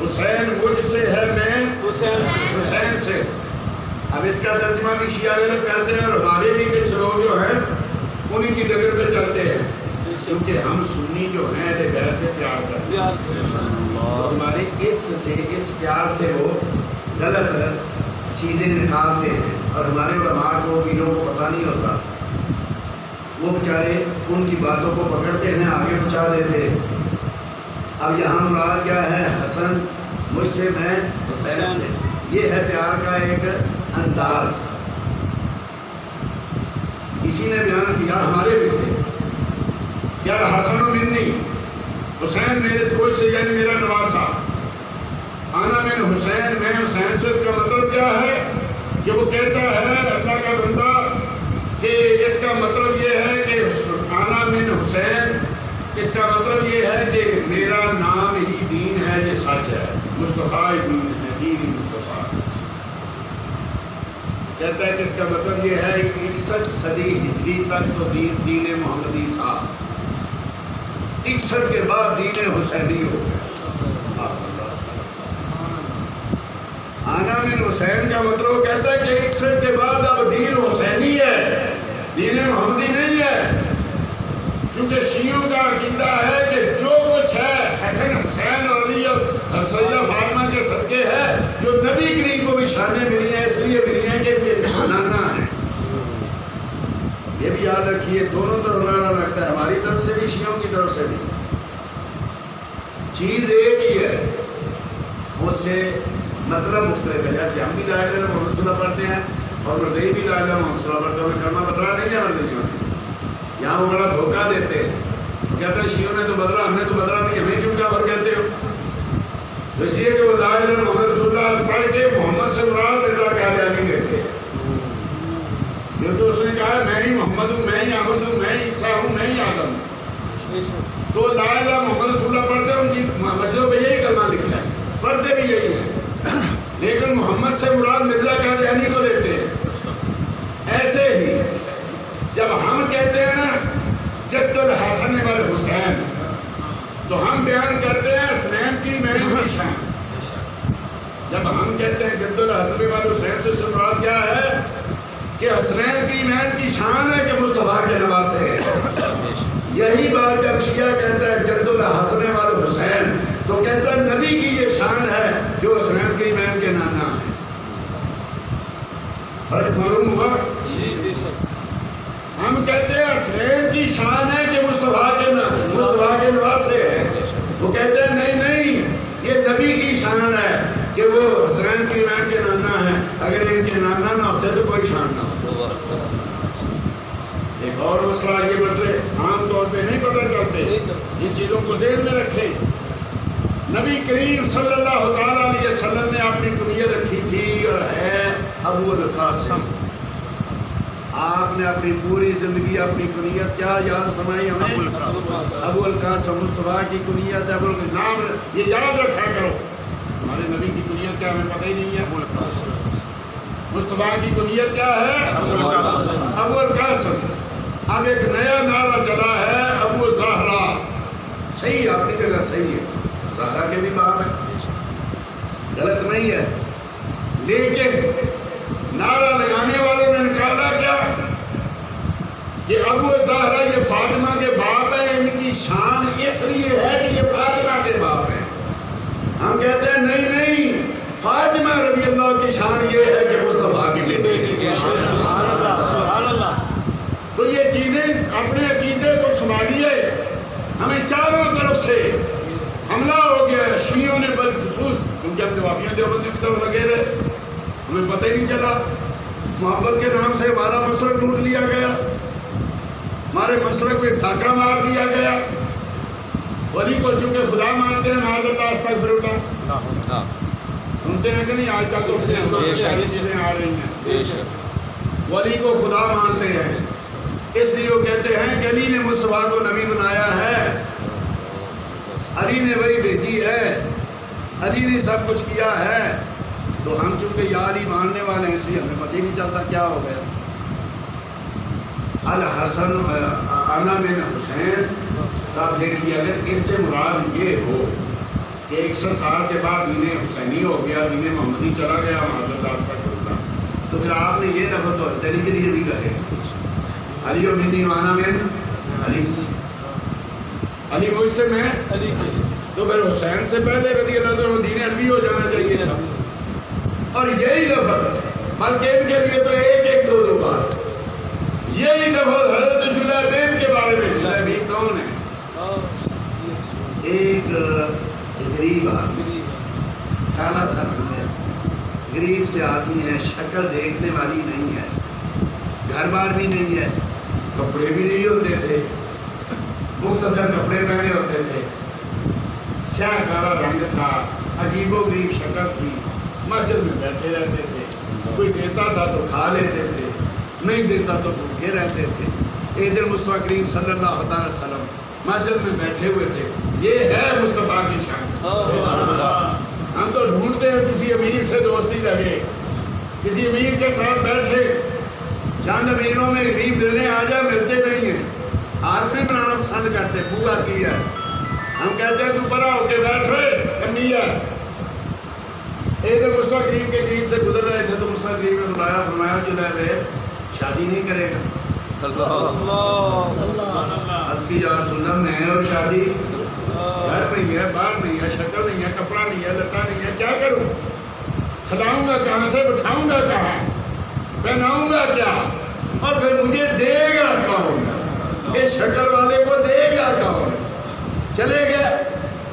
حسین مجھ سے ہے میں حسین سے. اب اس کا ترجمہ بھی شیعہ غلط کرتے ہیں اور ہمارے بھی کچھ لوگ جو ہیں انہیں کی ڈگر پہ چلتے ہیں کیونکہ ہم سنی جو ہیں ویسے پیار کرتے ہیں تو ہمارے اس پیار سے وہ غلط چیزیں نکالتے ہیں اور ہمارے علماء کو پیروں کو پتہ نہیں ہوتا. وہ بیچارے ان کی باتوں کو پکڑتے ہیں آگے پہنچا دیتے ہیں. اب یہاں مراد کیا ہے؟ حسن مجھ سے میں حسین سے. یہ ہے پیار کا ایک انداز. کسی نے بیان کیا ہمارے میں سے کیا حسن منی حسین میرے سوچ سے یعنی میرا نواسا. آنا من حسین میں حسین سے. اس کا مطلب کیا ہے کہ وہ کہتا ہے اللہ کا بندہ کہ اس کا مطلب یہ ہے کہ آنا من حسین اس کا مطلب یہ ہے کہ میرا نام ہی دین ہے یہ سچ ہے. مصطفیٰ دین ہے دین ہی مصطفیٰ. کہتا ہے کہ اس کا مطلب یہ ہے 61 صدی ہجری تک تو دین محمدی تھا. 61 کے بعد دین حسینی ہو گیا. آنا من حسین کا مطلب کہتا ہے کہ 61 کے بعد اب دین حسینی ہے دین محمدی نہیں ہے. کیونکہ شیعوں کا عقیدہ ہے کہ جو کچھ ہے حسن حسین اور علی اور سیدہ فاطمہ کے صدقے ہے جو نبی کریم کو بھی شانیں ملی ہیں اس لیے ملی ہیں کہ یہ نانا ہے. یہ بھی یاد رکھیے دونوں طرف نعرہ لگتا ہے ہماری طرف سے بھی شیعوں کی طرف سے بھی. چیز ایک ہی ہے اس سے مطلب مختلف ہے. جیسے ہم بھی لا الہ الا اللہ محمد رسول اللہ پڑھتے ہیں اور مرزئی بھی لا الہ الا اللہ محمد رسول اللہ پڑھتے ہیں. ہمیں کلمہ بدلا نہیں ہے مرزئیوں نے. یہاں وہ بڑا دھوکہ دیتے ہیں. وہ کہتے ہیں شیعوں نے تو بدلا ہم نے تو بدلا نہیں ہمیں کیوں کافر کہتے ہو. تو اس لیے کہ وہ لا الہ الا اللہ محمد رسول اللہ پڑھ کے محمد سے مراد مرزا قادیانی کہتے ہیں. یہ تو اس نے کہا ہے میں ہی محمد ہوں میں ہی احمد ہوں میں ہی عیسیٰ ہوں میں ہی آدم ہوں. تو لا الہ الا اللہ محمد رسول اللہ پڑھتے ہیں ان کی مسجدوں پہ یہی کلمہ لکھا ہے پڑھتے بھی یہی ہے لیکن محمد سے مراد مرزا قادیانی کو لیتے ہیں. ایسے ہی جب ہم کہتے ہیں نا جد الحسن والحسین تو ہم بیان کرتے ہیں حسنین کی مین کی شان. جب ہم کہتے ہیں جد الحسن والحسین تو سے مراد کیا ہے کہ حسنین کی مین کی شان ہے کہ مصطفیٰ کے نواسے ہیں. یہی بات جب شیعہ کہتا ہے جد الحسن والحسین تو کہتا ہے نبی کی یہ شان ہے جو حسنین کی مین کے نانا ہے. فرق معلوم ہوا؟ ہم کہتے ہیں حسنین کی شان ہے کہ مصطفیٰ کے نواسے ہے. وہ کہتے ہیں نہیں نہیں یہ نبی کی شان ہے کہ وہ حسنین کی مین کے نانا ہے. اگر ان کے نانا نہ ہوتے تو کوئی شان نہ ہوتا. ایک اور مسئلہ یہ مسئلے عام طور پہ نہیں پتہ چلتے ان چیزوں کو ذہن میں رکھے. نبی کریم صلی اللہ تعالیٰ علیہ وسلم نے اپنی کنیت رکھی تھی اور ہے ابو القاسم. آپ نے اپنی پوری زندگی اپنی کنیت کیا یاد فرمائی ہمیں؟ ابو القاسم. مصطفیٰ کی کنیت ابو القاسم نام یہ یاد رکھا کرو. ہمارے نبی کی کنیت کیا ہمیں پتہ ہی نہیں ہے. مصطفیٰ کی کنیت کیا ہے؟ ابو القاسم. اب ایک نیا نعرہ چلا ہے ابو زہرا. صحیح اپنی جگہ صحیح ہے. زہرا کے بھی باپ ہے غلط نہیں ہے لیکن نعرہ لگانے والوں نے نکالا کیا کہ ابو زہرا یہ فاطمہ کے باپ ہیں. ان کی شان اس لیے ہے کہ یہ فاطمہ کے باپ ہیں. ہم کہتے ہیں نہیں نہیں فاطمہ رضی اللہ کی شان یہ ہے کہ مصطفیٰ کی بیٹی ہے. سبحان اللہ. تو یہ چیزیں اپنے عقیدے کو سنبھالیے. ہمیں چاروں طرف سے حملہ ہو گیا ہے. شیعوں نے بالخصوص کیونکہ ہم دیوبندیوں دیوبندیوں کی طرف لگے رہے ہمیں پتہ ہی نہیں چلا. محبت کے نام سے ہمارا مسلک لوٹ لیا گیا. ہمارے مسلک میں ڈھاکہ مار دیا گیا. ولی کو چونکہ خدا مانتے ہیں معاذ اللہ استغفر اللہ. سنتے ہیں کہ نہیں آج کل تو ساری چیزیں آ رہی ہیں. ولی کو خدا مانتے ہیں اس لیے وہ کہتے ہیں کہ علی نے مصطفیٰ کو نبی بنایا ہے, علی نے وہی بھیجی ہے, علی نے سب کچھ کیا ہے. تو ہم چونکہ یا علی ماننے والے ہیں اس لیے ہمیں پتہ ہی نہیں چلتا کیا ہو گیا. الحسن انا من حسین. آپ دیکھیے اگر اس سے مراد یہ ہو کہ 100 سال کے بعد دین حسینی ہو گیا, دین محمدی چلا گیا معاذ اللہ استغفر اللہ, تو پھر آپ نے یہ لفظ تو حضرت علی کے لیے بھی کہے علی و منی وانا من علی, علی مجھ سے میں علی سے, تو پھر حسین سے پہلے رضی اللہ عنہ دین عربی ہو جانا چاہیے تھا. اور یہی لفظ بلکہ ان کے لیے تو ایک دو بار یہی لفظ حضرت جلیبیب کے بارے میں. جلیبیب کون ہے؟ ایک غریب آدمی, کالا سا رنگ ہے, غریب سے آدمی ہے, شکل دیکھنے والی نہیں ہے, گھر بار بھی نہیں ہے, کپڑے بھی نہیں ہوتے تھے, مختصر کپڑے پہنے ہوتے تھے, سیاہ کالا رنگ تھا, عجیب و غریب شکل تھی, مسجد میں بیٹھے رہتے تھے, کوئی دیتا تھا تو کھا لیتے تھے, نہیں دیتا تو بھوکے رہتے تھے. ایک دن مصطفیٰ کریم صلی اللہ علیہ وسلم مسجد میں بیٹھے ہوئے تھے. یہ ہے مصطفیٰ کی شان. ہم تو ڈھونڈتے ہیں کسی امیر سے دوستی لگے, کسی امیر کے ساتھ بیٹھے, چند امیروں میں غریب ملنے آ جائے, ملتے نہیں ہیں. آدمی بنانا پسند کرتے, بو آتی ہے, ہم کہتے ہیں تو بڑا ہو کے بیٹھے کمی ہے. ایک دن مصطفیٰ کریم کے قریب سے گزر رہے تھے تو مصطفیٰ کریم نے بلایا, فرمایا جناب شادی نہیں کرے گا؟ عرض کی یا رسول اللہ میں اور شادی, گھر نہیں ہے, باہر نہیں ہے, شکل نہیں ہے, کپڑا نہیں ہے, لتا نہیں ہے, کیا کروں؟ کھلاؤں گا کہاں سے, بٹھاؤں گا کہاں, پہناؤں گا کیا, اور پھر مجھے دے گا کون, اس شکل والے کو دے گا کون؟ چلے گئے.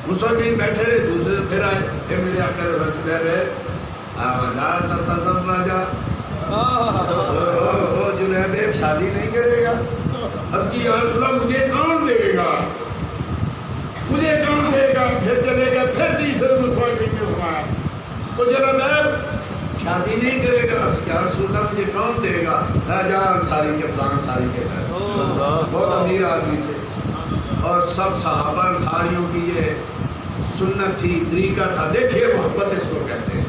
مصطفیٰ بیٹھے رہے, دوسرے سے پھر آئے, اے میرے آقا رسول اللہ آمدار تتزم راجا, وہ جنیب شادی نہیں کرے گا. عرض کی یا رسول اللہ مجھے کون دے گا, مجھے کون دے گا؟ پھر چلے گا, پھر تیسرے مصطفیٰ کریم نے فرمایا وہ جناب شادی نہیں کرے گا. یا رسول اللہ مجھے کون دے گا؟ راجا انصاری کے فلاں انصاری کے گھر, بہت امیر آدمی تھے, اور سب صحابہ انصاریوں کی یہ سنت تھی, طریقہ تھا. دیکھیے محبت اس کو کہتے ہیں.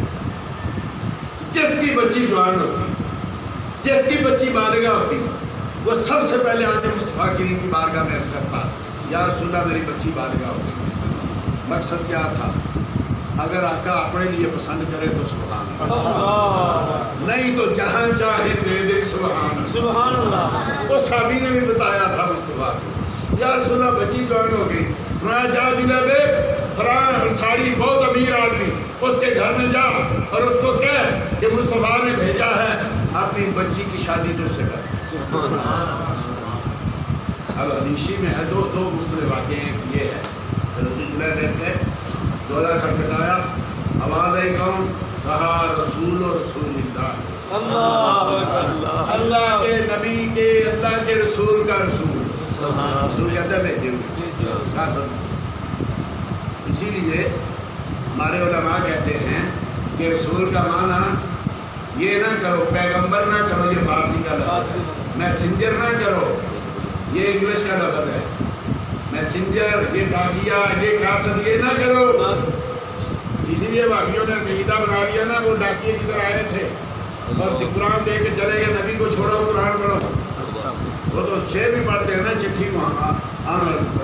جس کی بچی جوان ہوتی, جس کی بچی بالغہ ہوتی, وہ سب سے پہلے آ کے مصطفیٰ کریم کی بارگاہ میں عرض کرتا, یا رسول اللہ میری بچی بالغہ ہوتی. مقصد کیا تھا؟ اگر آقا اپنے لیے پسند کرے تو سبحان اللہ, نہیں تو جہاں چاہے دے دے سبحان اللہ. وہ صحابی نے بھی بتایا تھا مصطفیٰ کو, یا رسول اللہ بچی جوان ہوگی, جا جناب فلاں انصاری بہت امیر آدمی, اس کے گھر میں جا اور اس کو کہہ کہ مصطفیٰ نے بھیجا ہے اپنی بچی کی شادی تجھ سے کر. اب حدیثی میں ہے دو مختلف واقعے ہیں. یہ ہے حضرت نے دورہ کھٹکھٹایا, آواز آئی کون؟ کہا رسول و رسول اللہ, اللہ کے نبی کے, اللہ کے رسول کا رسول. رسول کہتا ہے بھیجے ہوئے. اسی لیے ہمارے علماء کہتے ہیں کہ رسول کا معنی یہ نہ کرو, پیغمبر نہ کرو, یہ فارسی کا لفظ ہے. میسنجر نہ کرو, یہ انگلش کا لفظ ہے. میسنجر, یہ ڈاکیا, یہ قاصد, یہ نہ کرو. اسی لیے باقیوں نے عقیدہ بنا لیا نا, وہ ڈاکیے کی طرح آئے تھے اور قرآن دے کے چلے گئے, نبی کو چھوڑو قرآن پڑھو. وہ تو شعر بھی پڑھتے ہیں نا, چٹھی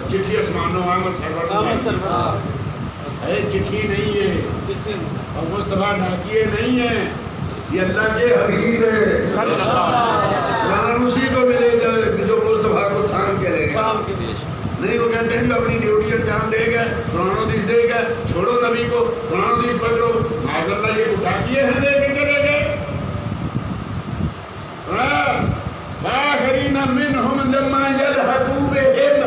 چٹھی آسمانوں آمد سرور, چٹھی نہیں ہے, اور مصطفیٰ ڈاکیے نہیں ہیں, یہ اللہ کے حبیب ہے. قرآن اسی کو ملے جو مصطفیٰ کو تھام کے لے گا. نہیں وہ کہتے ہیں جو اپنی ڈیوٹی انجام دے گئے, قرآن و حدیث دے گئے, چھوڑو نبی کو, قرآن و حدیث پکڑو. معاذ اللہ یہ ڈاکیے ہیں دے کے چلے گئے. آخرین منہم لما یلحقوا بہم,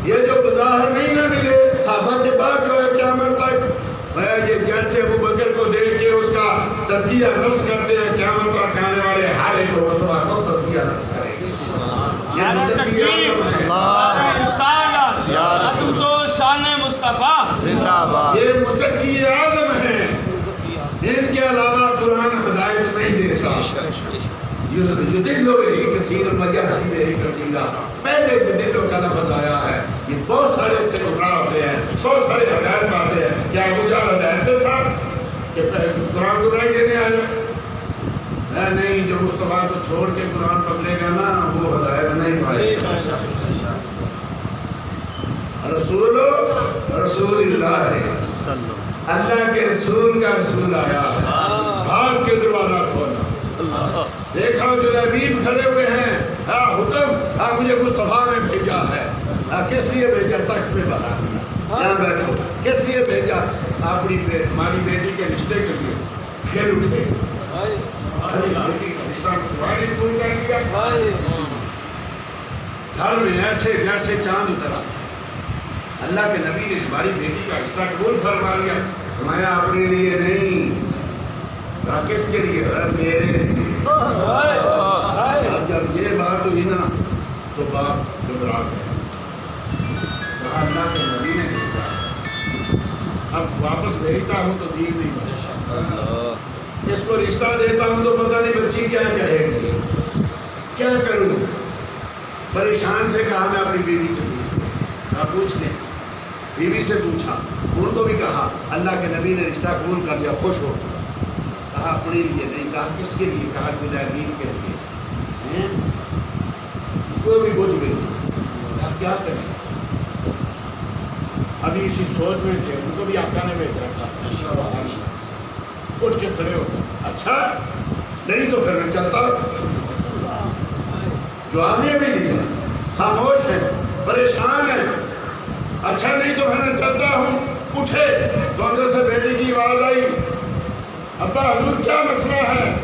یہ جو بظاہر نہیں نہ ملے صحابہ کے بعد جو ہے قیامت تک, یہ جیسے ابو بکر کو دیکھ کے اس کا تزکیہ نفس کرتے ہیں, قیامت تک آنے والے ہر ایک کو مصطفیٰ کو تزکیہ نفس کریں گے. یہ مزکی اعظم ہے. رسالت عظم تو شان مصطفیٰ زندہ باد. یہ مزکی اعظم ہے. ان کے علاوہ قرآن ہدایت نہیں دیتا. یدلو بہی کثیر ویہدی بہی کثیرا. پہلے یدلو کا لفظ آیا ہے. یہ بہت سارے سے گمراہ ہوتے ہیں, بہت سارے ہدایت پاتے ہیں. کیا ابو جہل ہدایت پہ تھا کہ قرآن گمراہی دینے آیا؟ نہیں, جو مصطفیٰ کو چھوڑ کے قرآن پکڑے گا نا وہ ہدایت نہیں پائے گا. رسول اللہ ہے, اللہ کے رسول کا رسول آیا ہے. بھاگ کے دروازہ کھولا, دیکھا جلیبیب کھڑے ہوئے ہیں. حکم, مجھے مصطفیٰ نے بھیجا ہے. کس لیے بھیجا؟ تخت پہ بنا دیا, یہاں بیٹھو. کس لیے بھیجا؟ اپنی ہماری بیٹی کے رشتے کے لیے. پھر اٹھے, بیٹی کا رشتہ مصطفیٰ نے قبول کر لیا. گھر میں ایسے جیسے چاند اترا. اللہ کے نبی نے ہماری بیٹی کا رشتہ قبول فرما لیا. فرمایا اپنے لیے نہیں, کس کے لیے؟ میرے لیے. اب جب یہ بات ہوئی نا تو باپ گھبرا گیا. کہا اللہ کے نبی نے بھیجا, اب واپس بھیجتا ہوں تو دین نہیں بچتا. اس کو رشتہ دیتا ہوں تو پتہ نہیں بچی کیا کہے گی, کیا کروں. پریشان سے کہا میں اپنی بیوی سے پوچھ پوچھ لیں. بیوی سے پوچھا, ان کو بھی کہا اللہ کے نبی نے رشتہ قبول کر لیا. خوش ہو. کہا اپنے لیے نہیں. کہا کس کے لیے؟ کہا جلیبیب کے لیے. وہ بھی بجھ گئی. کہا کیا کریں؟ ابھی اسی سوچ میں تھے, ان کو بھی آقا نے بھیجا تھا. اٹھ کے کھڑے ہو. اچھا نہیں تو پھر میں چلتا. جواب نے بھی دیا, خاموش ہے, پریشان ہے. اچھا نہیں تو پھر میں چلتا ہوں. اٹھے تو اندر سے بیٹی کی آواز آئی, ابا حضور کیا مسئلہ ہے؟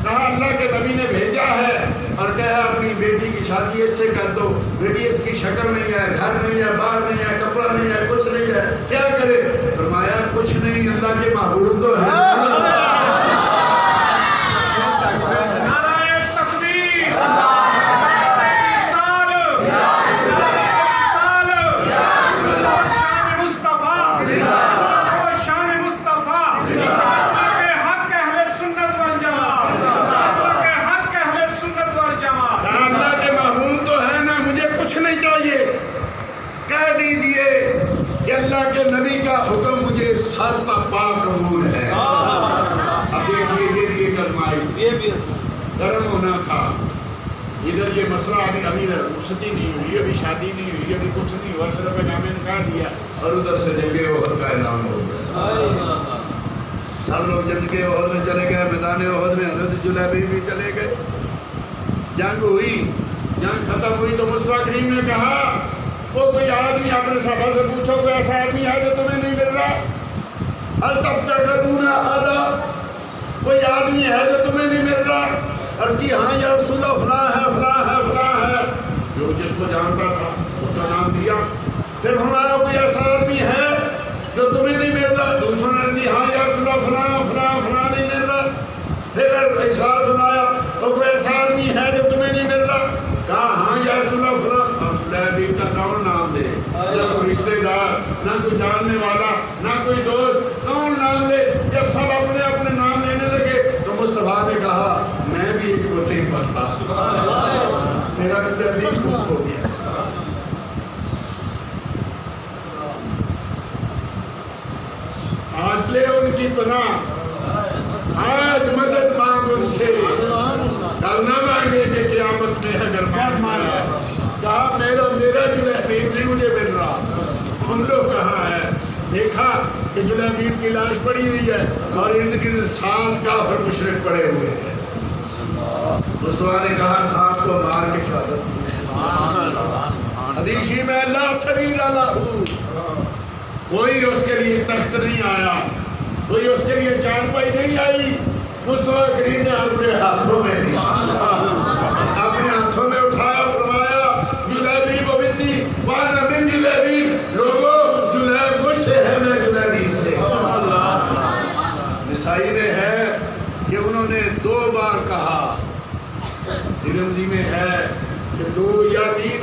کہا اللہ کے نبی نے بھیجا ہے اور کہا اپنی بیٹی کی شادی اس سے کر دو. بیٹی اس کی شکل نہیں ہے, گھر نہیں ہے, بار نہیں ہے, کپڑا نہیں ہے, کچھ نہیں ہے, کیا کرے؟ فرمایا کچھ نہیں, اللہ کے محبوب تو ہے. اللہ کے نبی کا حکم مجھے سر تک پا قبول ہے. اب دیکھیے یہ بھی ایک آزمائش تھی. گرم ہونا تھا. ادھر یہ مسئلہ ابھی رخصتی نہیں ہوئی, ابھی شادی نہیں ہوئی, ابھی کچھ نہیں ہوا, صرف نام نکال دیا اور ادھر سے جنگ احد کا اعلان ہو گیا. سب لوگ جنگ احد میں چلے گئے. میدان احد میں حضرت جلیبیب بھی چلے گئے. جنگ ہوئی, جنگ ختم ہوئی تو مصطفیٰ کریم نے کہا وہ کوئی آدمی اپنے صحابہ سے پوچھو کوئی ایسا آدمی ہے جو تمہیں نہیں مل رہا. التفتقدون احدا, کوئی آدمی ہے جو تمہیں نہیں مل رہا. عرض کی ہاں یا رسول اللہ فلاں ہے فلاں ہے فلاں ہے. جو جس کو جانتا تھا اس کا نام دیا. پھر فرمایا کوئی ایسا آدمی ہے جو تمہیں نہیں مل رہا. دوسروں نے دی ہاں یا رسول اللہ فلاں فلاں فلاں نہیں مل رہا. پھر ارشاد فرمایا تو کوئی ایسا آدمی ہے جو تمہیں نہیں مل رہا. کہا ہاں یا رسول اللہ فلاں. جلیبیب کا کون نام دے؟ نہ کوئی رشتے دار, نہ کوئی جاننے والا, نہ کوئی دوست, کون نام دے؟ جب سب اپنے اپنے نام لینے لگے تو مصطفیٰ نے کہا میں بھی ایک کو نہیں پڑھتا. میرا جلیبیب خوب ہو گیا. آج لے ان کی پناہ, آج مدد مانگ ان سے, کل نہ مانگے کہ قیامت میں اگر مانگا. کہا میرا جلیبیب نہیں مجھے مل رہا. ہم لوگ کہاں ہے؟ دیکھا کہ جلیبیب کی لاش پڑی ہوئی ہے اور ارد گرد 7 کافر مشرک پڑے ہوئے ہیں. مصطفیٰ نے کہا 7 کو مار کے شہادت. حدیثی میں لا سریر لہ, کوئی اس کے لیے تخت نہیں آیا, کوئی اس کے لیے چارپائی نہیں آئی. مصطفیٰ کریم نے اپنے ہاتھوں میں لیا, اپنے ہاتھوں میں اٹھایا, فرمایا جلیبیب منی وانا من جلیبیب. لوگوں جلیب مجھ سے ہے, میں جلیبیب سے. نسائی میں ہے کہ انہوں نے 2 بار کہا. ترمذی میں ہے کہ 2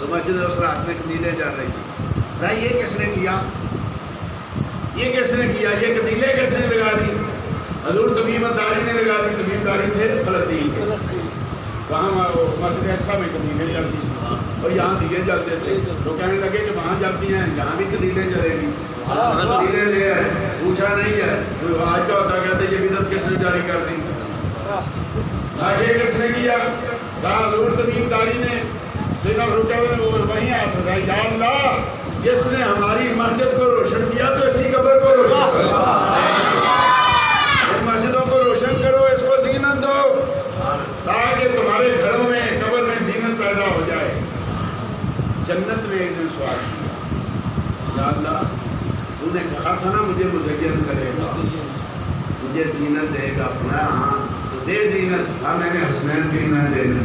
تو مسجد اس رات میں قدیلے جل رہی تھی. بھائی یہ کس نے کیا؟ یہ کس نے کیا؟ یہ قدیلے کس نے لگا دی؟ حضور تمیم داری نے لگا دی. تمیم داری تھے فلسطین کے. وہاں مسجد اقصیٰ میں قدیلے جلتی تھی اور یہاں دیے جلتے تھے. تو کہنے لگے کہ وہاں جلتی ہیں یہاں بھی قدیلے جلے گی. قدیلے لے آئے, پوچھا نہیں ہے کوئی آج کا ہوتا, کہتے یہ بدعت کس نے جاری کر دی؟ یہ کس نے کیا؟ کہا حضور تمیم داری نے. صرف رکے ہوئے وہیں ہاتھ اٹھایا, یا اللہ جس نے ہماری مسجد کو روشن کیا تو اس کی قبر کو روشن کرو, ان مسجدوں کو روشن کرو, اس کو زینت دو تاکہ تمہارے گھروں میں قبر میں زینت پیدا ہو جائے. جنت میں ایک دن سوال کیا, یا اللہ تو نے کہا تھا نا مجھے مزین کرے گا, مجھے زینت دے گا. اپنا ہاں دے زینت. ہاں میں نے حسنین کی ایمان دے دی,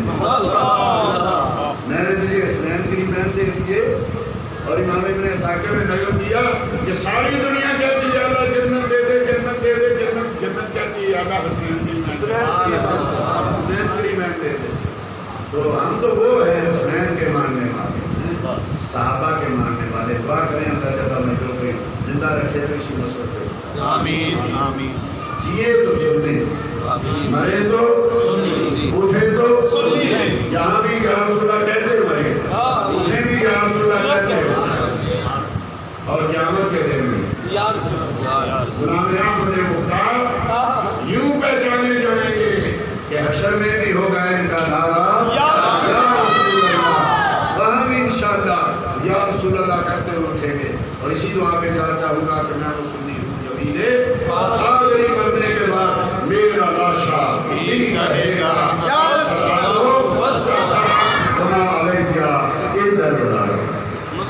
میں نے تجھے حسنین کی ایمان دے دیے. اور امام ابن عساکر نے نقل دیا کہ ساری دنیا کہتی ہے اللہ جنت دے دے, جنت دے دے, جنت جنت کہتی ہے اللہ حسنین کی حسنین کی ایمان دے دے. تو ہم تو وہ ہیں حسنین کے ماننے والے, صحابہ کے ماننے والے. دعا کریں اللہ جل میں جو کہ زندہ رکھے تو اسی مسئلے پہ. آمین آمین. جیے تو سننے, مرے تو اٹھے تو یہاں بھی یا رسول اللہ کہتے مرے, اٹھے بھی یا رسول اللہ کہتے, اور قیامت کے دن میں غلام احمد مختار یوں پہچانے جائیں گے کہ حشر میں بھی ہوگا ان کا نعرہ یا رسول اللہ, وہاں بھی انشاءاللہ یا رسول اللہ کہتے ہوئے اٹھیں گے. اور اسی دعا پہ جانا چاہوں گا کہ میں وہ سنی ہوں جبیلے قادری مرنے کے بعد میرا لاشا بھی کہے گا